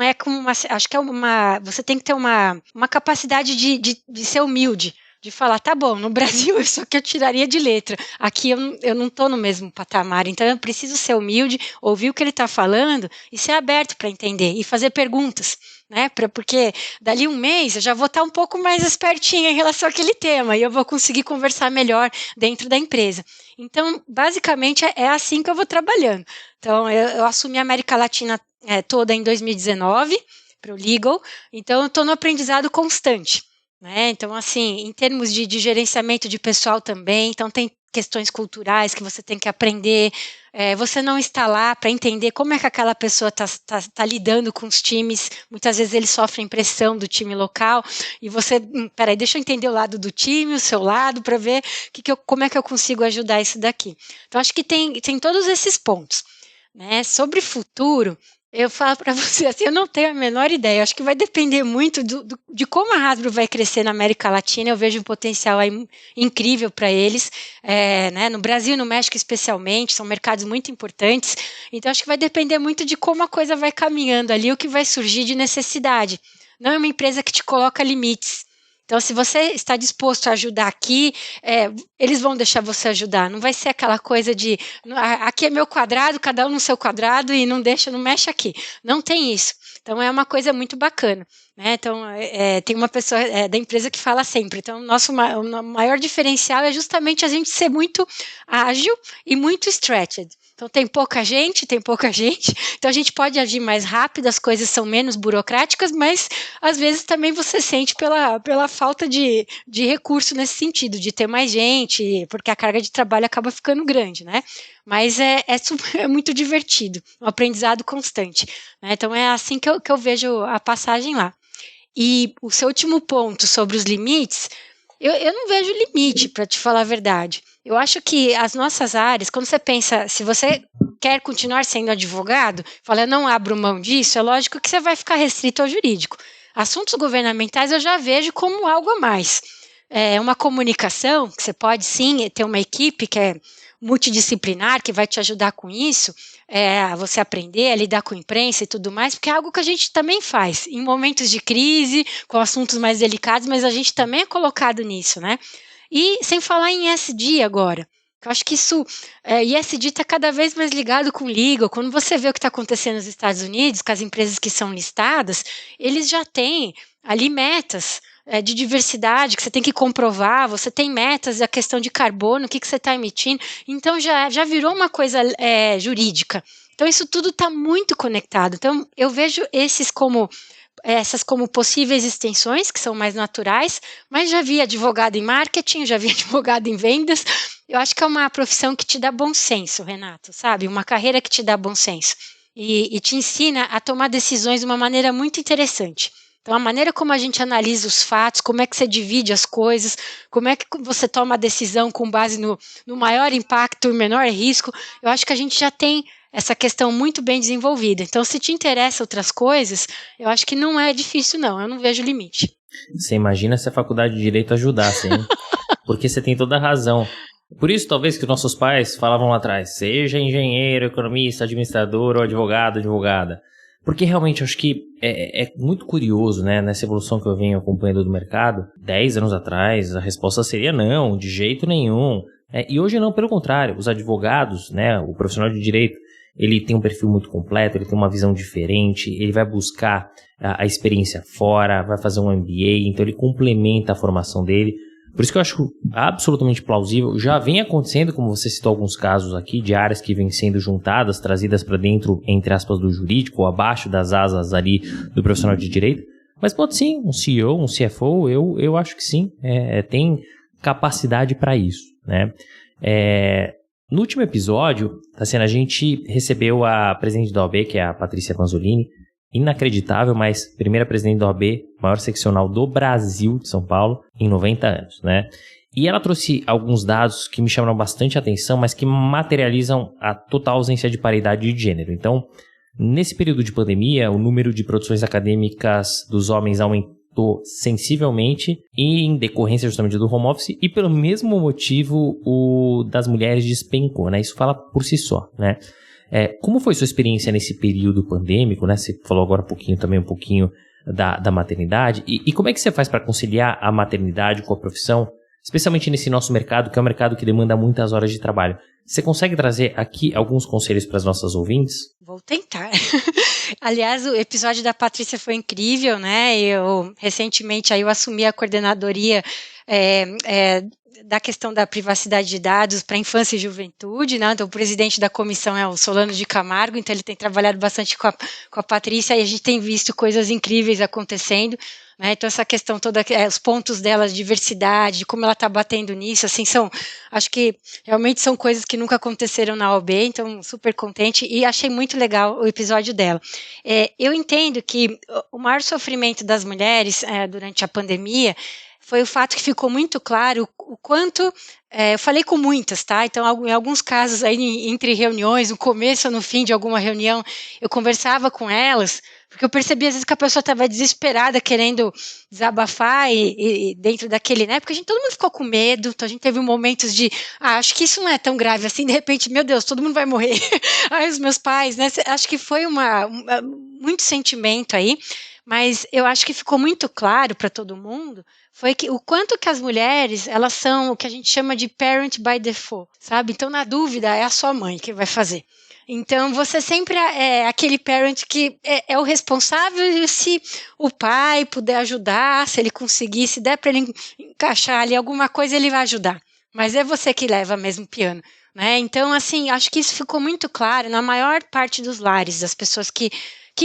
S3: acho que você tem que ter uma capacidade de ser humilde, de falar, tá bom, no Brasil isso aqui eu tiraria de letra, aqui eu não estou no mesmo patamar, então eu preciso ser humilde, ouvir o que ele está falando e ser aberto para entender e fazer perguntas. Porque dali um mês eu já vou estar um pouco mais espertinha em relação àquele tema e eu vou conseguir conversar melhor dentro da empresa. Então, basicamente, é assim que eu vou trabalhando. Então, eu assumi a América Latina toda em 2019 para o Legal, então eu estou no aprendizado constante. Então, assim, em termos de gerenciamento de pessoal também, então tem questões culturais que você tem que aprender, você não está lá para entender como é que aquela pessoa está lidando com os times, muitas vezes eles sofrem pressão do time local, e você, peraí, deixa eu entender o lado do time, o seu lado, para ver como é que eu consigo ajudar isso daqui. Então, acho que tem todos esses pontos. Sobre futuro, eu falo para você, assim, eu não tenho a menor ideia, acho que vai depender muito de como a Hasbro vai crescer na América Latina, eu vejo um potencial aí incrível para eles, no Brasil e no México especialmente, são mercados muito importantes, então acho que vai depender muito de como a coisa vai caminhando ali, o que vai surgir de necessidade. Não é uma empresa que te coloca limites. Então, se você está disposto a ajudar aqui, eles vão deixar você ajudar. Não vai ser aquela coisa de, aqui é meu quadrado, cada um no seu quadrado e não mexe aqui. Não tem isso. Então, é uma coisa muito bacana. Então, tem uma pessoa da empresa que fala sempre. Então, o maior diferencial é justamente a gente ser muito ágil e muito stretched. Então, tem pouca gente, então a gente pode agir mais rápido, as coisas são menos burocráticas, mas às vezes também você sente pela falta de recurso nesse sentido, de ter mais gente, porque a carga de trabalho acaba ficando grande, Mas é muito divertido, um aprendizado constante. Então, é assim que eu vejo a passagem lá. E o seu último ponto sobre os limites, eu não vejo limite, para te falar a verdade. Eu acho que as nossas áreas, quando você pensa, se você quer continuar sendo advogado, fala, eu não abro mão disso, é lógico que você vai ficar restrito ao jurídico. Assuntos governamentais eu já vejo como algo a mais. Uma comunicação, que você pode sim ter uma equipe que é multidisciplinar, que vai te ajudar com isso, a você aprender a lidar com a imprensa e tudo mais, porque é algo que a gente também faz, em momentos de crise, com assuntos mais delicados, mas a gente também é colocado nisso, E sem falar em ESG agora, eu acho que isso, ESG está cada vez mais ligado com legal. Quando você vê o que está acontecendo nos Estados Unidos, com as empresas que são listadas, eles já têm ali metas de diversidade que você tem que comprovar, você tem metas da questão de carbono, o que você está emitindo, então já virou uma coisa jurídica. Então, isso tudo está muito conectado. Então, eu vejo essas como possíveis extensões, que são mais naturais, mas já vi advogado em marketing, já vi advogado em vendas. Eu acho que é uma profissão que te dá bom senso, Renato, sabe? Uma carreira que te dá bom senso e te ensina a tomar decisões de uma maneira muito interessante. Então, a maneira como a gente analisa os fatos, como é que você divide as coisas, como é que você toma a decisão com base no maior impacto e menor risco, eu acho que a gente já tem essa questão muito bem desenvolvida. Então, se te interessa outras coisas, eu acho que não é difícil, não. Eu não vejo limite.
S2: Você imagina se a faculdade de Direito ajudasse, hein? Porque você tem toda a razão. Por isso, talvez, que nossos pais falavam lá atrás, seja engenheiro, economista, administrador ou advogado, advogada. Porque realmente eu acho que é muito curioso, né, nessa evolução que eu venho acompanhando do mercado. 10 anos atrás, a resposta seria não, de jeito nenhum. E hoje não, pelo contrário. Os advogados, né, o profissional de direito, ele tem um perfil muito completo, ele tem uma visão diferente, ele vai buscar a experiência fora, vai fazer um MBA, então ele complementa a formação dele. Por isso que eu acho absolutamente plausível. Já vem acontecendo, como você citou alguns casos aqui, de áreas que vêm sendo juntadas, trazidas para dentro, entre aspas, do jurídico, ou abaixo das asas ali do profissional de direito. Mas pode sim, um CEO, um CFO, eu acho que sim, tem capacidade para isso, né? No último episódio, Tassiana, a gente recebeu a presidente da OAB, que é a Patrícia Panzolini, inacreditável, mas primeira presidente da OAB, maior seccional do Brasil, de São Paulo, em 90 anos, né? E ela trouxe alguns dados que me chamaram bastante atenção, mas que materializam a total ausência de paridade de gênero. Então, nesse período de pandemia, o número de produções acadêmicas dos homens aumentou sensivelmente em decorrência justamente do home office e pelo mesmo motivo o das mulheres despencou, né? Isso fala por si só, né? Como foi sua experiência nesse período pandêmico, né? Você falou agora um pouquinho da maternidade e como é que você faz para conciliar a maternidade com a profissão, especialmente nesse nosso mercado, que é um mercado que demanda muitas horas de trabalho? Você consegue trazer aqui alguns conselhos para as nossas ouvintes?
S3: Vou tentar. Aliás, o episódio da Patrícia foi incrível, né? Recentemente eu assumi a coordenadoria da questão da privacidade de dados para infância e juventude, né? Então, o presidente da comissão é o Solano de Camargo, então ele tem trabalhado bastante com a Patrícia e a gente tem visto coisas incríveis acontecendo, né? Então, essa questão toda, os pontos dela, de diversidade, de como ela está batendo nisso, assim, acho que realmente são coisas que nunca aconteceram na OAB, então super contente e achei muito legal o episódio dela. Eu entendo que o maior sofrimento das mulheres durante a pandemia foi o fato que ficou muito claro o quanto, eu falei com muitas, tá? Então, em alguns casos, aí, entre reuniões, no começo ou no fim de alguma reunião, eu conversava com elas, porque eu percebi, às vezes, que a pessoa estava desesperada, querendo desabafar, e dentro daquele, né? Porque todo mundo ficou com medo, então a gente teve momentos de, acho que isso não é tão grave assim, de repente, meu Deus, todo mundo vai morrer. Os meus pais, né? Acho que foi muito sentimento aí, mas eu acho que ficou muito claro para todo mundo, foi que o quanto que as mulheres, elas são o que a gente chama de parent by default, sabe? Então, na dúvida, é a sua mãe que vai fazer. Então, você sempre é aquele parent que é o responsável, e se o pai puder ajudar, se ele conseguir, se der para ele encaixar ali alguma coisa, ele vai ajudar. Mas é você que leva mesmo o piano, né? Então, assim, acho que isso ficou muito claro na maior parte dos lares, das pessoas que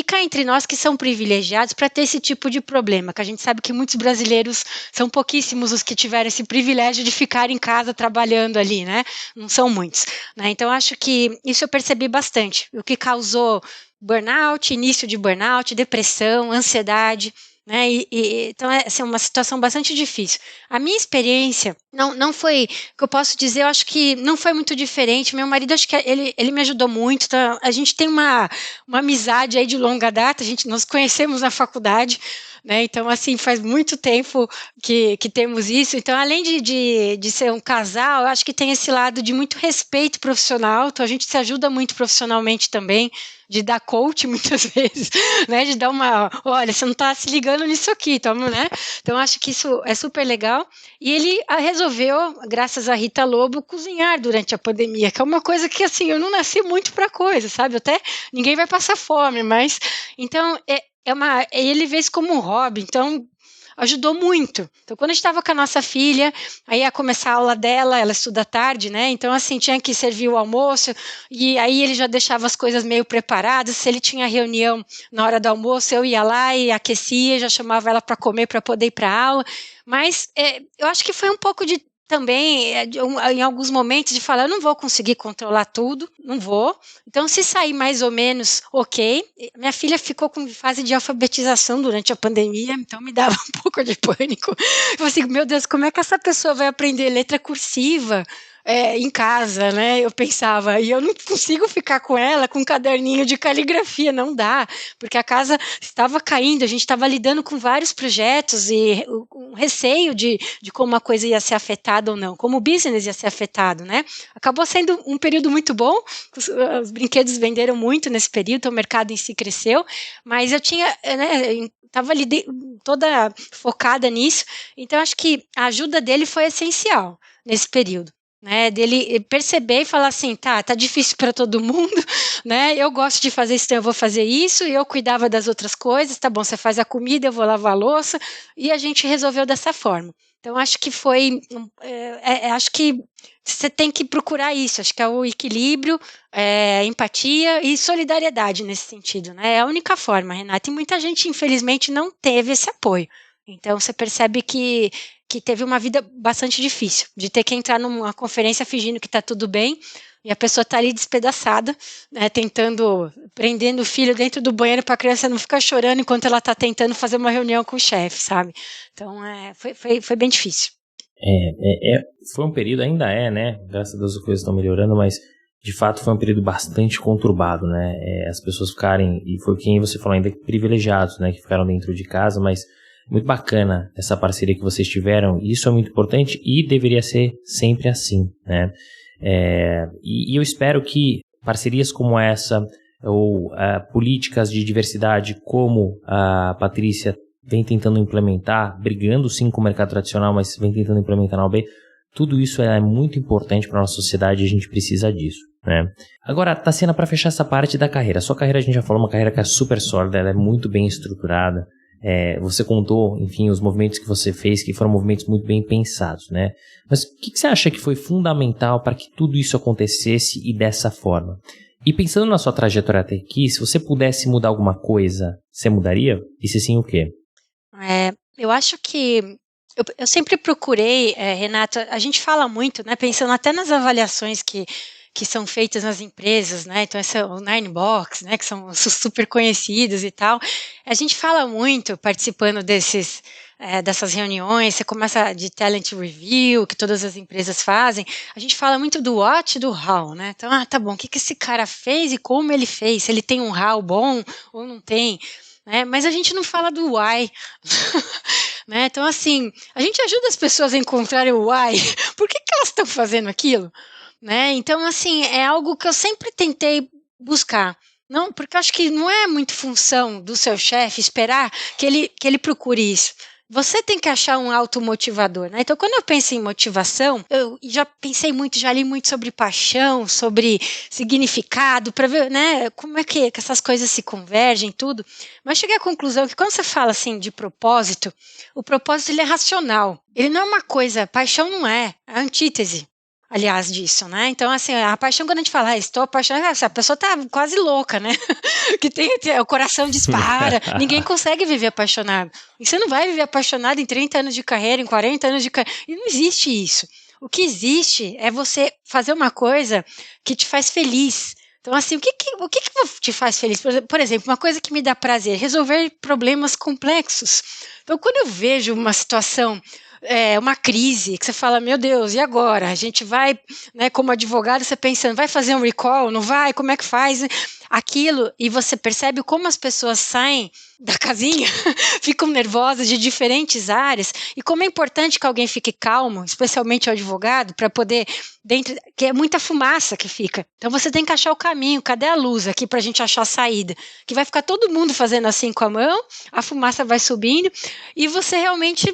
S3: cá entre nós que são privilegiados para ter esse tipo de problema, que a gente sabe que muitos brasileiros são pouquíssimos os que tiveram esse privilégio de ficar em casa trabalhando ali, né? Não são muitos, né? Então, acho que isso eu percebi bastante, o que causou burnout, início de burnout, depressão, ansiedade, né? Então, é assim, uma situação bastante difícil. A minha experiência não foi, o que eu posso dizer, eu acho que não foi muito diferente. Meu marido, acho que ele me ajudou muito. Então, a gente tem uma amizade aí de longa data, nós conhecemos na faculdade, né? Então, assim, faz muito tempo que temos isso. Então, além de ser um casal, eu acho que tem esse lado de muito respeito profissional. Então, a gente se ajuda muito profissionalmente também, de dar coach muitas vezes, né? De dar olha, você não está se ligando nisso aqui, né? Então, acho que isso é super legal. E ele resolveu, graças a Rita Lobo, cozinhar durante a pandemia, que é uma coisa que, assim, eu não nasci muito para coisa, sabe? Até ninguém vai passar fome, mas... Então, ele vê isso como um hobby. Então, ajudou muito. Então, quando a gente estava com a nossa filha, aí ia começar a aula dela, ela estuda à tarde, né? Então, assim, tinha que servir o almoço, e aí ele já deixava as coisas meio preparadas. Se ele tinha reunião na hora do almoço, eu ia lá e aquecia, já chamava ela para comer, para poder ir para a aula. Mas eu acho que foi um pouco de também, em alguns momentos, de falar, eu não vou conseguir controlar tudo, não vou. Então, se sair mais ou menos, ok. Minha filha ficou com fase de alfabetização durante a pandemia, então me dava um pouco de pânico. Eu falei assim, meu Deus, como é que essa pessoa vai aprender letra cursiva em casa, né? Eu pensava, e eu não consigo ficar com ela com um caderninho de caligrafia, não dá, porque a casa estava caindo, a gente estava lidando com vários projetos e um receio de como a coisa ia ser afetada ou não, como o business ia ser afetado, né? Acabou sendo um período muito bom, os brinquedos venderam muito nesse período, então o mercado em si cresceu, mas eu tinha, né, estava ali toda focada nisso, então acho que a ajuda dele foi essencial nesse período. Né, dele perceber e falar assim, tá difícil para todo mundo, né, eu gosto de fazer isso, então eu vou fazer isso, e eu cuidava das outras coisas, tá bom, você faz a comida, eu vou lavar a louça, e a gente resolveu dessa forma. Então, acho que acho que você tem que procurar isso, acho que é o equilíbrio, empatia e solidariedade nesse sentido, né, é a única forma, Renata, e muita gente, infelizmente, não teve esse apoio. Então, você percebe que teve uma vida bastante difícil, de ter que entrar numa conferência fingindo que está tudo bem, e a pessoa está ali despedaçada, né, prendendo o filho dentro do banheiro para a criança não ficar chorando enquanto ela está tentando fazer uma reunião com o chefe, sabe? Então, foi bem difícil.
S2: Foi um período, ainda né? Graças a Deus as coisas estão melhorando, mas de fato foi um período bastante conturbado, né? As pessoas ficarem, e foi quem você falou ainda, privilegiados, né? Que ficaram dentro de casa, mas muito bacana essa parceria que vocês tiveram, isso é muito importante e deveria ser sempre assim, né? E eu espero que parcerias como essa, ou políticas de diversidade como a Patrícia vem tentando implementar, brigando sim com o mercado tradicional, mas vem tentando implementar na OAB, tudo isso é muito importante para a nossa sociedade e a gente precisa disso, né? Agora, Tassiana, para fechar essa parte da carreira, a sua carreira a gente já falou, uma carreira que é super sólida, ela é muito bem estruturada. Você contou, enfim, os movimentos que você fez, que foram movimentos muito bem pensados, né? Mas o que você acha que foi fundamental para que tudo isso acontecesse e dessa forma? E pensando na sua trajetória até aqui, se você pudesse mudar alguma coisa, você mudaria? E se sim, o quê?
S3: Eu acho que eu sempre procurei, Renata, a gente fala muito, né, pensando até nas avaliações que são feitas nas empresas, né? Então, esse é o Nine Box, né? Que são super conhecidos e tal. A gente fala muito participando dessas reuniões, você começa de talent review, que todas as empresas fazem, a gente fala muito do what e do how, né? Então, tá bom, o que esse cara fez e como ele fez, se ele tem um how bom ou não tem, né? Mas a gente não fala do why, né? Então, assim, a gente ajuda as pessoas a encontrarem o why, por que elas estão fazendo aquilo? Né? Então, assim, é algo que eu sempre tentei buscar. Não, porque eu acho que não é muito função do seu chefe esperar que ele procure isso. Você tem que achar um automotivador, né? Então, quando eu penso em motivação, eu já pensei muito, já li muito sobre paixão, sobre significado, para ver, né, como é que essas coisas se convergem, tudo. Mas cheguei à conclusão que quando você fala assim de propósito, o propósito ele é racional. Ele não é uma coisa, paixão não é a antítese. Aliás, disso, né? Então, assim, a paixão, quando a gente fala, estou apaixonada, a pessoa tá quase louca, né? Que o coração dispara, ninguém consegue viver apaixonado. E você não vai viver apaixonado em 30 anos de carreira, em 40 anos de carreira, e não existe isso. O que existe é você fazer uma coisa que te faz feliz. Então, assim, o que te faz feliz? Por exemplo, uma coisa que me dá prazer, resolver problemas complexos. Então, quando eu vejo uma situação, uma crise, que você fala, meu Deus, e agora? A gente vai, né, como advogado, você pensando, vai fazer um recall, não vai? Como é que faz? Aquilo, e você percebe como as pessoas saem da casinha, ficam nervosas de diferentes áreas, e como é importante que alguém fique calmo, especialmente o advogado, para poder, que é muita fumaça que fica. Então você tem que achar o caminho, cadê a luz aqui para a gente achar a saída? Que vai ficar todo mundo fazendo assim com a mão, a fumaça vai subindo, e você realmente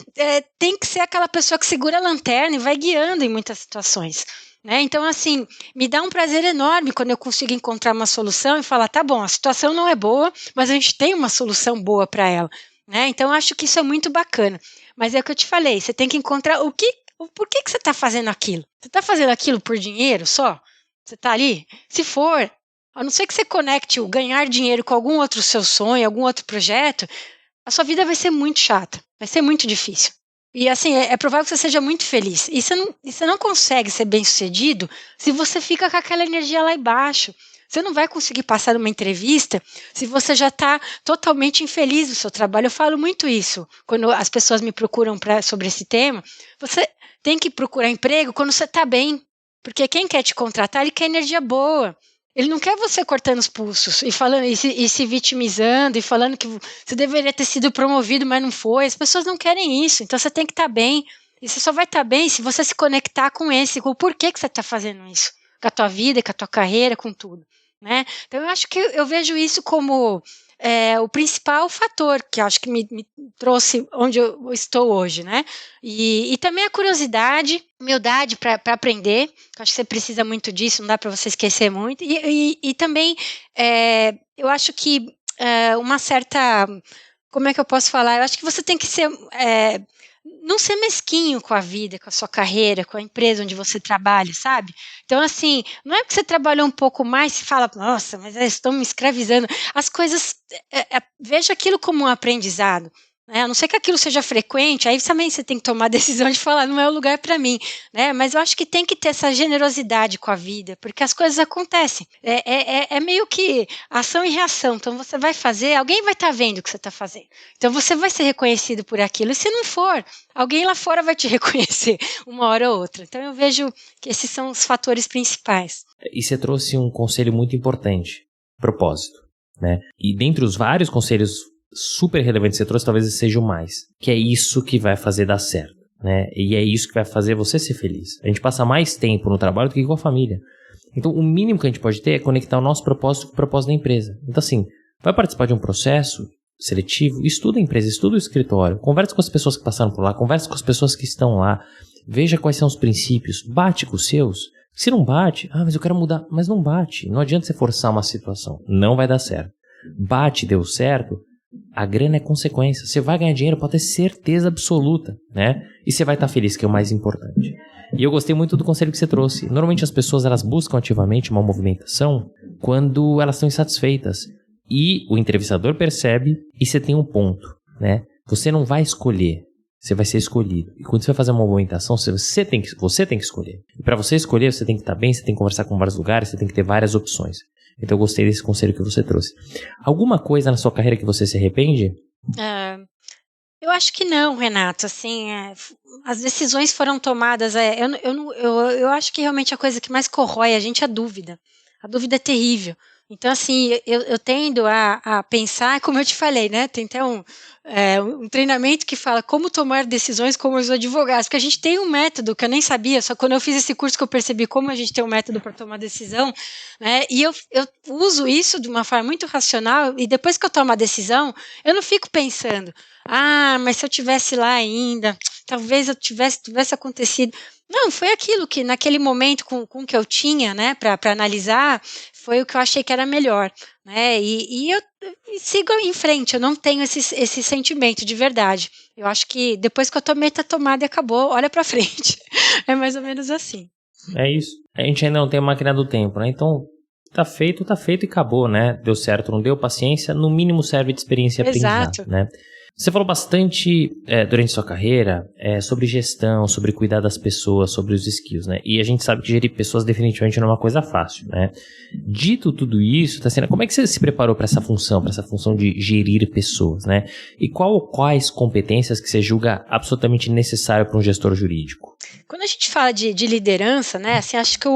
S3: tem que ser aquela pessoa que segura a lanterna e vai guiando em muitas situações. Né? Então, assim, me dá um prazer enorme quando eu consigo encontrar uma solução e falar, tá bom, a situação não é boa, mas a gente tem uma solução boa para ela. né? Então, eu acho que isso é muito bacana. Mas é o que eu te falei, você tem que encontrar por que você está fazendo aquilo. Você está fazendo aquilo por dinheiro só? Você está ali? Se for, a não ser que você conecte o ganhar dinheiro com algum outro seu sonho, algum outro projeto, a sua vida vai ser muito chata, vai ser muito difícil. E assim, é provável que você seja muito feliz. E você não consegue ser bem-sucedido se você fica com aquela energia lá embaixo. Você não vai conseguir passar numa entrevista se você já está totalmente infeliz no seu trabalho. Eu falo muito isso quando as pessoas me procuram sobre esse tema. Você tem que procurar emprego quando você está bem. Porque quem quer te contratar, ele quer energia boa. Ele não quer você cortando os pulsos e falando e se vitimizando e falando que você deveria ter sido promovido, mas não foi. As pessoas não querem isso. Então você tem que estar bem. E você só vai estar bem se você se conectar com o porquê que você está fazendo isso. Com a tua vida, com a tua carreira, com tudo. Né? Então eu acho que eu vejo isso como o principal fator que acho que me trouxe onde eu estou hoje, né? E também a curiosidade, humildade para aprender, acho que você precisa muito disso, não dá para você esquecer muito, e também eu acho que uma certa, como é que eu posso falar? Eu acho que você tem que ser não ser mesquinho com a vida, com a sua carreira, com a empresa onde você trabalha, sabe? Então, assim, não é porque você trabalhou um pouco mais e fala, nossa, mas estão me escravizando. As coisas, veja aquilo como um aprendizado. Né? A não ser que aquilo seja frequente, aí também você tem que tomar a decisão de falar, não é o lugar para mim. Né? Mas eu acho que tem que ter essa generosidade com a vida, porque as coisas acontecem. É meio que ação e reação. Então, você vai fazer, alguém vai estar vendo o que você está fazendo. Então, você vai ser reconhecido por aquilo. E se não for, alguém lá fora vai te reconhecer uma hora ou outra. Então, eu vejo que esses são os fatores principais.
S2: E você trouxe um conselho muito importante, propósito. Né? E dentre os vários conselhos super relevantes que você trouxe, talvez esse seja o mais, que é isso que vai fazer dar certo, né? E é isso que vai fazer você ser feliz. A gente passa mais tempo no trabalho do que com a família. Então, o mínimo que a gente pode ter é conectar o nosso propósito com o propósito da empresa. Então, assim, vai participar de um processo seletivo, estuda a empresa, estuda o escritório, conversa com as pessoas que passaram por lá, conversa com as pessoas que estão lá, veja quais são os princípios, bate com os seus. Se não bate, mas eu quero mudar, mas não bate. Não adianta você forçar uma situação, não vai dar certo. Bate, deu certo, a grana é consequência. Você vai ganhar dinheiro, pode ter certeza absoluta, né? E você vai estar feliz, que é o mais importante. E eu gostei muito do conselho que você trouxe. Normalmente as pessoas elas buscam ativamente uma movimentação quando elas estão insatisfeitas. E o entrevistador percebe e você tem um ponto, né? Você não vai escolher, você vai ser escolhido. E quando você vai fazer uma movimentação, você tem que escolher. E para você escolher, você tem que estar bem, você tem que conversar com vários lugares, você tem que ter várias opções. Então eu gostei desse conselho que você trouxe. Alguma coisa na sua carreira que você se arrepende?
S3: Eu acho que não, Renato. Assim, as decisões foram tomadas. Eu acho que realmente a coisa que mais corrói a gente é a dúvida. A dúvida é terrível. Então, assim, eu tendo a pensar, como eu te falei, né? Tem até um treinamento que fala como tomar decisões como os advogados, porque a gente tem um método que eu nem sabia, só quando eu fiz esse curso que eu percebi como a gente tem um método para tomar decisão, né? E eu uso isso de uma forma muito racional, e depois que eu tomo a decisão, eu não fico pensando, mas se eu tivesse lá ainda, talvez eu tivesse acontecido. Não, foi aquilo que naquele momento com o que eu tinha, né, para analisar, foi o que eu achei que era melhor, né, e eu sigo em frente, eu não tenho esse sentimento de verdade. Eu acho que depois que eu tomei, tá tomado e acabou, olha para frente. É mais ou menos assim.
S2: É isso. A gente ainda não tem a máquina do tempo, né, então tá feito e acabou, né, deu certo, não deu, paciência, no mínimo serve de experiência e aprendizado, né. Você falou bastante durante sua carreira sobre gestão, sobre cuidar das pessoas, sobre os skills, né? E a gente sabe que gerir pessoas definitivamente não é uma coisa fácil, né? Dito tudo isso, Tassiana, como é que você se preparou para essa função de gerir pessoas, né? E quais competências que você julga absolutamente necessário para um gestor jurídico?
S3: Quando a gente fala de liderança, né? Assim, acho que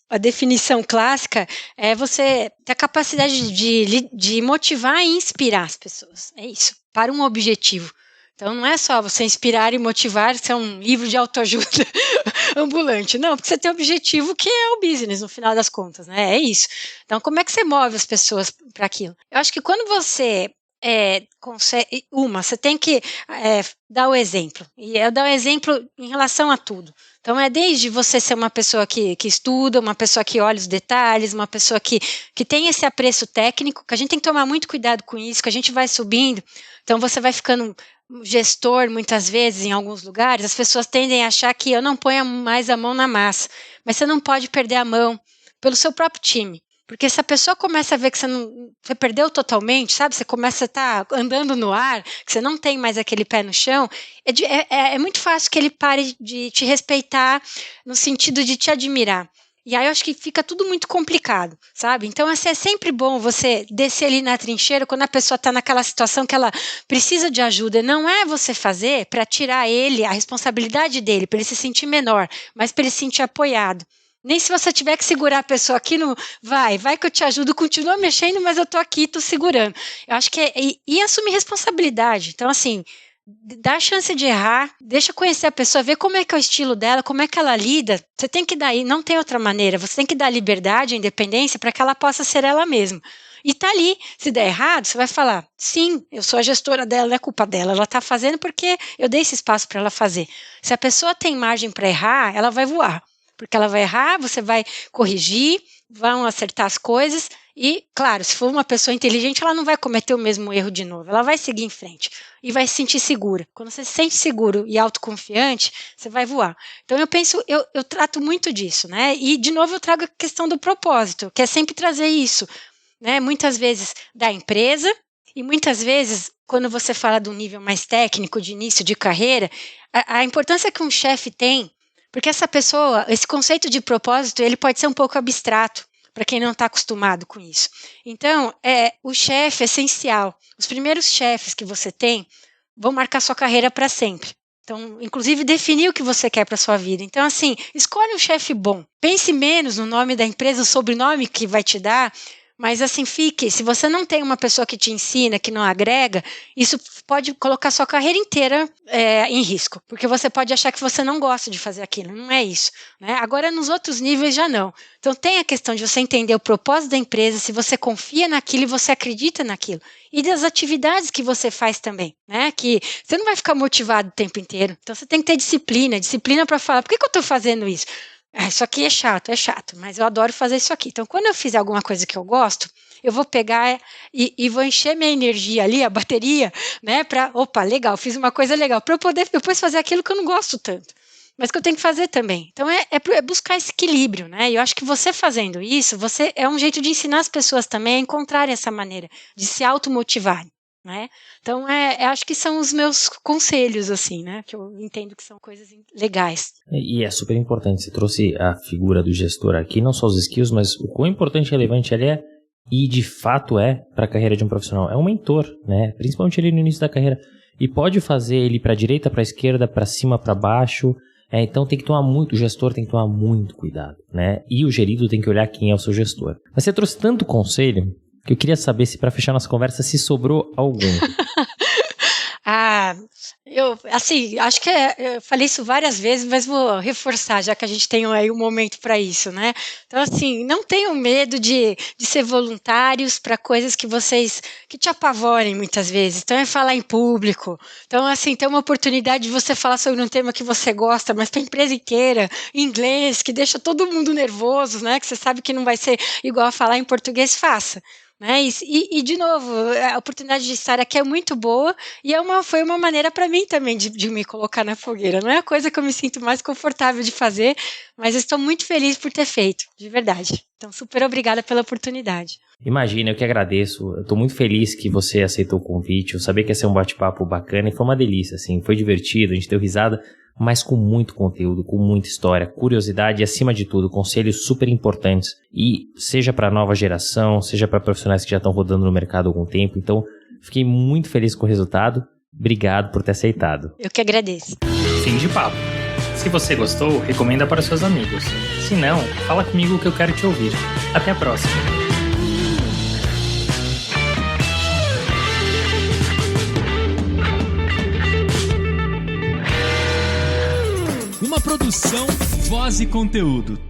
S3: a definição clássica é você ter a capacidade de motivar e inspirar as pessoas. É isso, para um objetivo. Então, não é só você inspirar e motivar, isso é um livro de autoajuda ambulante. Não, porque você tem um objetivo que é o business, no final das contas, né? É isso. Então, como é que você move as pessoas para aquilo? Eu acho que quando você você tem que dar o exemplo. E eu dar o exemplo em relação a tudo. Então, desde você ser uma pessoa que estuda, uma pessoa que olha os detalhes, uma pessoa que tem esse apreço técnico, que a gente tem que tomar muito cuidado com isso, que a gente vai subindo. Então, você vai ficando gestor, muitas vezes, em alguns lugares, as pessoas tendem a achar que eu não ponho mais a mão na massa. Mas você não pode perder a mão pelo seu próprio time. Porque se a pessoa começa a ver que você perdeu totalmente, sabe? Você começa a estar andando no ar, que você não tem mais aquele pé no chão, é muito fácil que ele pare de te respeitar no sentido de te admirar. E aí eu acho que fica tudo muito complicado, sabe? Então, assim, é sempre bom você descer ali na trincheira quando a pessoa está naquela situação que ela precisa de ajuda. Não é você fazer para tirar ele, a responsabilidade dele, para ele se sentir menor, mas para ele se sentir apoiado. Nem se você tiver que segurar a pessoa aqui, vai que eu te ajudo, continua mexendo, mas eu tô aqui, tô segurando. Eu acho que e assumir responsabilidade. Então, assim, dá a chance de errar, deixa conhecer a pessoa, ver como é que é o estilo dela, como é que ela lida. Você tem que dar, não tem outra maneira, você tem que dar liberdade, independência, para que ela possa ser ela mesma. E tá ali, se der errado, você vai falar, sim, eu sou a gestora dela, não é culpa dela, ela tá fazendo porque eu dei esse espaço para ela fazer. Se a pessoa tem margem para errar, ela vai voar. Porque ela vai errar, você vai corrigir, vão acertar as coisas e, claro, se for uma pessoa inteligente, ela não vai cometer o mesmo erro de novo, ela vai seguir em frente e vai se sentir segura. Quando você se sente seguro e autoconfiante, você vai voar. Então eu trato muito disso, né? E, de novo, eu trago a questão do propósito, que é sempre trazer isso, né? Muitas vezes da empresa e muitas vezes, quando você fala de um nível mais técnico, de início de carreira, a importância que um chefe tem. Porque essa pessoa, esse conceito de propósito, ele pode ser um pouco abstrato para quem não está acostumado com isso. Então, o chefe é essencial. Os primeiros chefes que você tem vão marcar sua carreira para sempre. Então, inclusive, definir o que você quer para sua vida. Então, assim, escolhe um chefe bom. Pense menos no nome da empresa, o sobrenome que vai te dar. Mas assim, se você não tem uma pessoa que te ensina, que não agrega, isso pode colocar sua carreira inteira em risco, porque você pode achar que você não gosta de fazer aquilo, não é isso, né? Agora, nos outros níveis já não. Então, tem a questão de você entender o propósito da empresa, se você confia naquilo e você acredita naquilo, e das atividades que você faz também, né? Que você não vai ficar motivado o tempo inteiro, então você tem que ter disciplina para falar, por que eu estou fazendo isso? Isso aqui é chato, mas eu adoro fazer isso aqui. Então, quando eu fizer alguma coisa que eu gosto, eu vou pegar e vou encher minha energia ali, a bateria, né, legal, fiz uma coisa legal, para eu poder depois fazer aquilo que eu não gosto tanto, mas que eu tenho que fazer também. Então, é buscar esse equilíbrio, né, e eu acho que você fazendo isso, você é um jeito de ensinar as pessoas também a encontrarem essa maneira de se automotivarem. Né? Então, acho que são os meus conselhos, assim, né? Que eu entendo que são coisas legais.
S2: E é super importante, você trouxe a figura do gestor aqui, não só os skills, mas o quão importante e relevante ele é, e de fato para a carreira de um profissional. É um mentor, né? Principalmente ele no início da carreira. E pode fazer ele para a direita, para a esquerda, para cima, para baixo. Então tem que tomar o gestor tem que tomar muito cuidado, né? E o gerido tem que olhar quem é o seu gestor. Mas você trouxe tanto conselho que eu queria saber se, para fechar nossa conversa, se sobrou algum.
S3: Acho que eu falei isso várias vezes, mas vou reforçar, já que a gente tem aí um momento para isso, né? Então, assim, não tenham medo de ser voluntários para coisas que te apavorem muitas vezes. Então, é falar em público. Então, assim, ter uma oportunidade de você falar sobre um tema que você gosta, mas para a empresa inteira, em inglês, que deixa todo mundo nervoso, né? Que você sabe que não vai ser igual a falar em português, faça. Né? E, de novo, a oportunidade de estar aqui é muito boa e foi uma maneira para mim também de me colocar na fogueira. Não é a coisa que eu me sinto mais confortável de fazer, mas estou muito feliz por ter feito, de verdade. Então, super obrigada pela oportunidade.
S2: Imagina, eu que agradeço. Eu estou muito feliz que você aceitou o convite. Eu sabia que ia ser um bate-papo bacana e foi uma delícia, assim. Foi divertido, a gente deu risada, mas com muito conteúdo, com muita história, curiosidade e, acima de tudo, conselhos super importantes. E seja para a nova geração, seja para profissionais que já estão rodando no mercado há algum tempo. Então, fiquei muito feliz com o resultado. Obrigado por ter aceitado.
S3: Eu que agradeço.
S1: Fim de papo. Se você gostou, recomenda para seus amigos. Se não, fala comigo que eu quero te ouvir. Até a próxima.
S4: Uma produção Voz e Conteúdo.